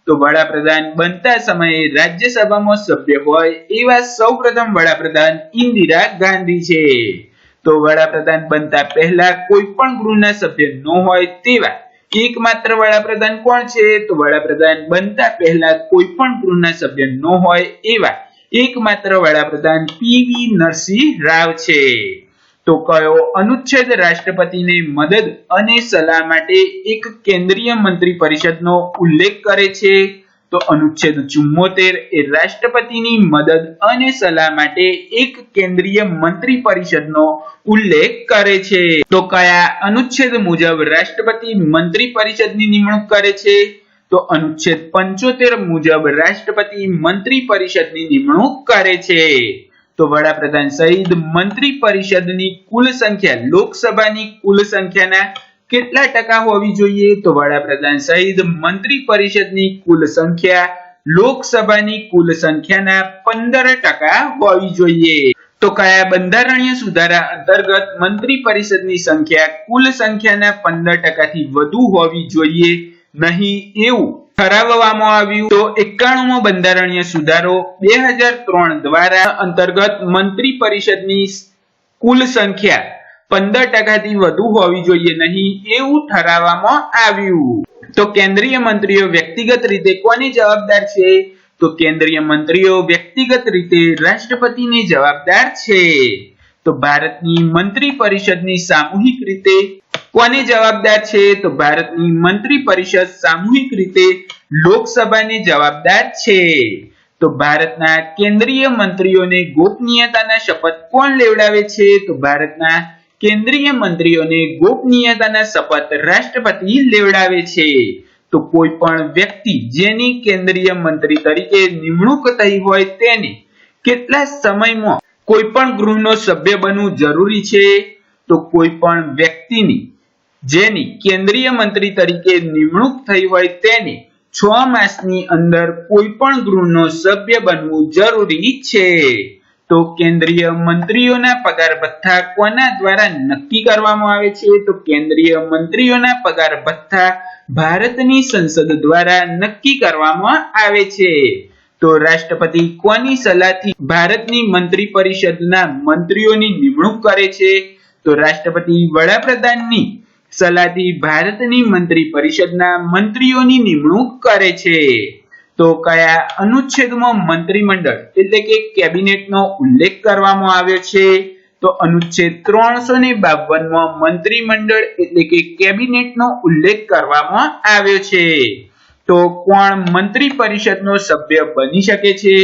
Speaker 1: તો વડાપ્રધાન બનતા સમયે રાજ્યસભામાં સભ્ય હોય એવા સૌપ્રથમ વડાપ્રધાન ઇન્દિરા ગાંધી છે. તો વડાપ્રધાન બનતા પહેલા કોઈ પણ ગૃહના સભ્ય ન હોય તેવા એકમાત્ર વડાપ્રધાન કોણ છે? તો વડાપ્રધાન બનતા પહેલા કોઈ પણ ગૃહના સભ્ય ન હોય એવા એકમાત્ર વડાપ્રધાન પીવી નરસિંહ રાવ છે. તો કયો અનુચ્છેદ રાષ્ટ્રપતિને મદદ અને સલાહ માટે એક કેન્દ્રીય મંત્રી પરિષદનો ઉલ્લેખ કરે છે? તો અનુચ્છેદ 74 એ રાષ્ટ્રપતિની મદદ અને સલાહ માટે એક કેન્દ્રીય મંત્રી પરિષદનો ઉલ્લેખ કરે છે. તો કયા અનુચ્છેદ મુજબ રાષ્ટ્રપતિ મંત્રી પરિષદની નિમણૂક કરે છે? તો અનુચ્છેદ 75 મુજબ રાષ્ટ્રપતિ મંત્રી પરિષદની નિમણૂક કરે છે. તો વડાપ્રધાન સહિત મંત્રી પરિષદની કુલ સંખ્યા લોકસભાની કુલ સંખ્યાના કેટલા ટકા હોવી જોઈએ? તો વડાપ્રધાન સહિત મંત્રી પરિષદની કુલ સંખ્યા લોકસભાની કુલ સંખ્યાના 15% હોવી જોઈએ. તો કયા બંધારણીય સુધારા અંતર્ગત મંત્રી પરિષદની સંખ્યા કુલ સંખ્યાના 15% થી વધુ હોવી જોઈએ નહીં એવું ઠરાવવામાં આવ્યું? તો 91મો બંધારણીય સુધારો 2003 દ્વારા અંતર્ગત મંત્રી પરિષદની કુલ સંખ્યા 15% થી વધુ હોવી જોઈએ નહીં એવું ઠરાવવામાં આવ્યું. તો કેન્દ્રીય મંત્રીઓ વ્યક્તિગત રીતે કોને જવાબદાર છે? તો કેન્દ્રીય મંત્રીઓ વ્યક્તિગત રીતે રાષ્ટ્રપતિને જવાબદાર છે. તો ભારતની મંત્રી પરિષદની સામૂહિક રીતે કોને જવાબદાર છે? તો ભારતની મંત્રી પરિષદ સામૂહિક રીતે લોકસભાને જવાબદાર છે. તો ભારતના કેન્દ્રીય મંત્રીઓને ગોપનીયતાના શપથ કોણ લેવડાવે છે? તો ભારતના કેન્દ્રીય મંત્રીઓને ગોપનીયતાના શપથ રાષ્ટ્રપતિ લેવડાવે છે. તો કોઈ પણ વ્યક્તિ જેની કેન્દ્રીય મંત્રી તરીકે નિમણૂક થઈ હોય તેને કેટલા સમયમાં કોઈ પણ ગૃહનો સભ્ય બનવું જરૂરી છે? તો કોઈ પણ વ્યક્તિની જેની કેન્દ્રીય મંત્રી તરીકે નિમણૂક થઈ હોય તેને 6 માસની અંદર કોઈ પણ ગૃહનો સભ્ય બનવું જરૂરી છે. તો કેન્દ્રીય મંત્રીઓના પગાર ભથ્થા કોના દ્વારા નક્કી કરવામાં આવે છે? તો કેન્દ્રીય મંત્રીઓના પગાર ભથ્થા ભારતની સંસદ દ્વારા નક્કી કરવામાં આવે છે. તો રાષ્ટ્રપતિ કોની સલાહથી ભારતની મંત્રી પરિષદના મંત્રીઓની નિમણૂક કરે છે? તો રાષ્ટ્રપતિ વડાપ્રધાનની સલાહથી ભારતની મંત્રી પરિષદના મંત્રીઓની નિમણૂક કરે છે. તો કયા અનુચ્છેદમાં મંત્રીમંડળ એટલે કે કેબિનેટનો ઉલ્લેખ કરવામાં આવ્યો છે? તો અનુચ્છેદ 352માં મંત્રીમંડળ એટલે કે કેબિનેટનો ઉલ્લેખ કરવામાં આવ્યો છે. તો કોણ મંત્રી પરિષદનો સભ્ય બની શકે છે?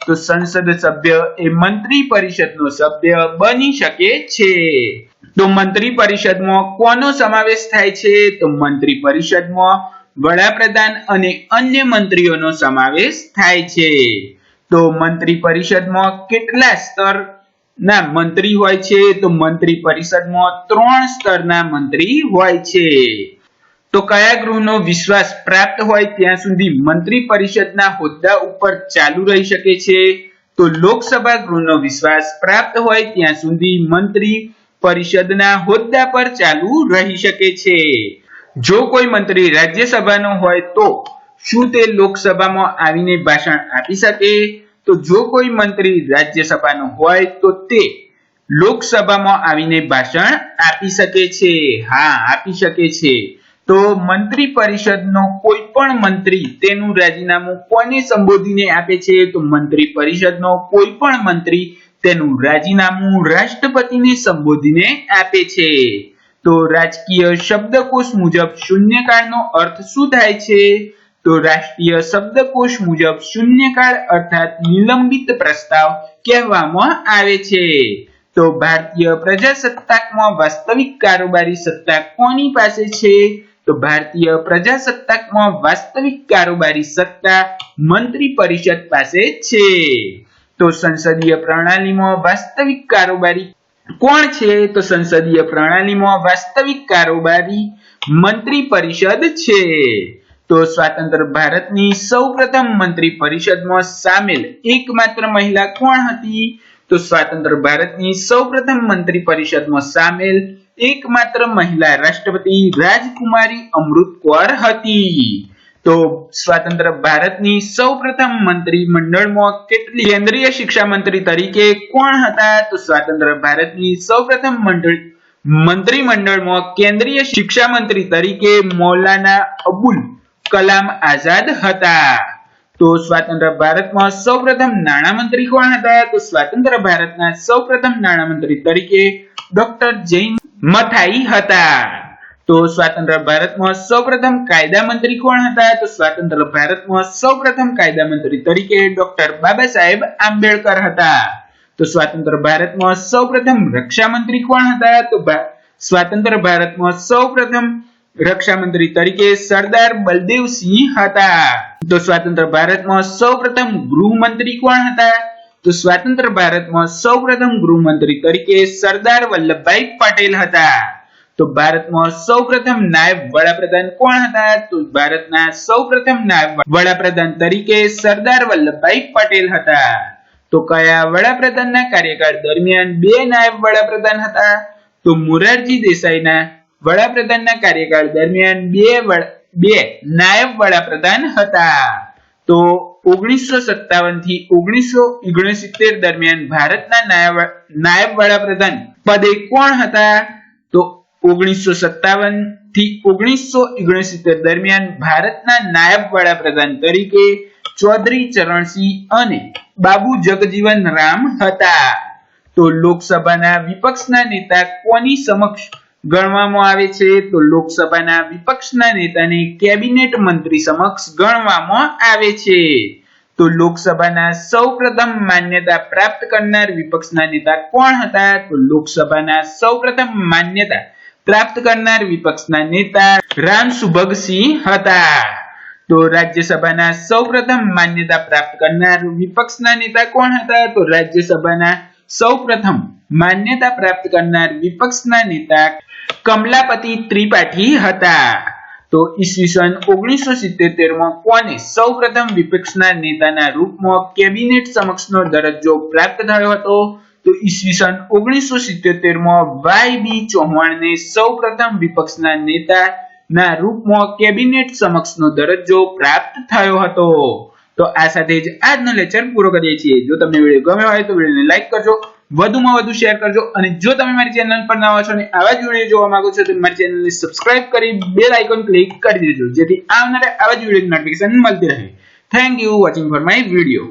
Speaker 1: તો સંસદ સભ્ય એ મંત્રી પરિષદનો સભ્ય બની શકે છે. તો મંત્રી પરિષદમાં કોનો સમાવેશ થાય છે? તો મંત્રી પરિષદમાં વડાપ્રધાન અને અન્ય મંત્રીઓનો સમાવેશ થાય છે. તો મંત્રી પરિષદમાં કેટલા સ્તરના મંત્રી હોય છે? તો મંત્રી પરિષદમાં 3 સ્તરના મંત્રી હોય છે. તો કયા ગૃહનો વિશ્વાસ પ્રાપ્ત હોય ત્યાં સુધી મંત્રી પરિષદના હોદ્દા ઉપર ચાલુ રહી શકે છે? તો લોકસભા ગૃહનો વિશ્વાસ પ્રાપ્ત હોય ત્યાં સુધી મંત્રી પરિષદના હોદ્દા પર ચાલુ રહી શકે છે. જો કોઈ મંત્રી રાજ્યસભાનો હોય તો શું તે લોકસભામાં આવીને ભાષણ આપી શકે? તો જો કોઈ મંત્રી રાજ્યસભાનો હોય તો તે લોકસભામાં આવીને ભાષણ આપી શકે છે. હા, આપી શકે છે. તો મંત્રી પરિષદનો કોઈ પણ મંત્રી તેનું રાજીનામું કોને સંબોધીને આપે છે? તો મંત્રી પરિષદનો કોઈ પણ મંત્રી તેનું રાજીનામું રાષ્ટ્રપતિને સંબોધીને આપે છે. તો રાજકીય શબ્દકોશ મુજબ શૂન્યકાળનો અર્થ શું થાય છે? તો રાષ્ટ્રીય શબ્દકોશ મુજબ શૂન્યકાળ અર્થાત નિલંબિત પ્રસ્તાવ કહેવામાં આવે છે. તો ભારતીય પ્રજાસત્તાકમાં વાસ્તવિક કારોબારી સત્તા કોની પાસે છે? તો ભારતીય પ્રજાસત્તાકમાં વાસ્તવિક કારોબારી સત્તા મંત્રી પરિષદ પાસે છે. તો સંસદીય પ્રણાલીમાં વાસ્તવિક કારોબારી કોણ છે? તો સંસદીય પ્રણાલીમાં વાસ્તવિક કારોબારી મંત્રી પરિષદ છે. તો સ્વતંત્ર ભારતની સૌપ્રથમ મંત્રી પરિષદમાં સામેલ એકમાત્ર મહિલા કોણ હતી? તો સ્વતંત્ર ભારતની સૌપ્રથમ મંત્રી પરિષદમાં સામેલ એકમાત્ર મહિલા રાષ્ટ્રપતિ રાજકુમારી અમૃત કૌર હતી. તો સ્વતંત્ર ભારતની સૌપ્રથમ મંત્રીમંડળમાં કેટલી કેન્દ્રીય શિક્ષા મંત્રી તરીકે કોણ હતા? તો સ્વતંત્ર ભારતની સૌપ્રથમ મંત્રીમંડળમાં કેન્દ્રીય શિક્ષા મંત્રી તરીકે મૌલાના અબુલ કલામ આઝાદ હતા. તો સ્વતંત્ર ભારતમાં સૌપ્રથમ નાણામંત્રી કોણ હતા? તો સ્વતંત્ર ભારતના સૌપ્રથમ નાણામંત્રી તરીકે ડોક્ટર જૈન મથાઈ હતા. તો સ્વતંત્ર ભારતમાં સૌપ્રથમ કાયદા મંત્રી કોણ હતા? તો સ્વતંત્ર ભારતમાં સૌપ્રથમ કાયદા મંત્રી તરીકે ડોક્ટર બાબા સાહેબ આંબેડકર હતા. તો સ્વતંત્ર ભારતમાં સૌપ્રથમ રક્ષા મંત્રી કોણ હતા? તો સ્વતંત્ર ભારતમાં સૌપ્રથમ રક્ષા મંત્રી તરીકે સરદાર બલદેવસિંહ હતા. તો સ્વતંત્ર ભારતમાં સૌપ્રથમ ગૃહમંત્રી કોણ હતા? તો સ્વતંત્ર ભારતમાં સૌપ્રથમ ગૃહમંત્રી તરીકે સરદાર વલ્લભભાઈ પટેલ હતા. તો ભારતમાં સૌપ્રથમ નાયબ વડાપ્રધાન કોણ હતા? તો ભારતના સૌપ્રથમ નાયબ વડાપ્રધાન તરીકે સરદાર વલ્લભભાઈ પટેલ હતા. તો કયા વડાપ્રધાનના કાર્યકાળ દરમિયાન બે નાયબ વડાપ્રધાન હતા? તો મોરારજી દેસાઈના વડાપ્રધાનના કાર્યકાળ દરમિયાન બે નાયબ વડાપ્રધાન હતા. તો 1957 થી 1969 દરમિયાન ભારતના નાયબ વડાપ્રધાન પદે કોણ હતા? તો 1957 થી 1969 દરમિયાન ભારતના નાયબ વડાપ્રધાન તરીકે ચૌધરી ચરણસિંહ અને બાબુ જગજીવન રામ હતા. તો લોકસભાના વિપક્ષના નેતા કોની સમક્ષ ગણવામાં આવે છે? તો લોકસભાના વિપક્ષના નેતાને કેબિનેટ મંત્રી સમક્ષ ગણવામાં આવે છે. તો લોકસભાના સૌપ્રથમ માન્યતા પ્રાપ્ત કરનાર વિપક્ષના નેતા કોણ હતા? તો લોકસભાના સૌપ્રથમ માન્યતા પ્રાપ્ત કરનાર વિપક્ષના નેતા રામસુભગસિંહ હતા. તો રાજ્યસભાના સૌપ્રથમ માન્યતા પ્રાપ્ત કરનાર વિપક્ષના નેતા કોણ હતા? તો રાજ્યસભાના સૌપ્રથમ માન્યતા પ્રાપ્ત કરનાર વિપક્ષના નેતા કમલાપતિ ત્રિપાઠી હતા. તો ઈસવીસન 1977 માં કોને સૌપ્રથમ વિપક્ષના નેતાના રૂપમાં કેબિનેટ સમક્ષનો દરજ્જો પ્રાપ્ત થયો હતો? તો ઈસવીસન 1977 માં વાય.બી. ચૌહાણને સૌપ્રથમ વિપક્ષના નેતાના રૂપમાં કેબિનેટ સમક્ષનો દરજ્જો પ્રાપ્ત થયો હતો. તો આ સાથે જ આજનો લેક્ચર પૂરો કરીએ છીએ. જો તમને વિડિયો ગમ્યો હોય તો વિડિયોને લાઈક કરજો, વધુમાં વધુ શેર કરજો અને જો તમે મારી ચેનલ પર નવા છો અને આવા જ વિડિયો જોવા માંગો છો તો મારી ચેનલને સબસ્ક્રાઇબ કરી બેલ આઇકોન ક્લિક કરી દેજો જેથી આવનારા આવા જ વિડિયોની નોટિફિકેશન મળતી રહે. Thank you watching for my video.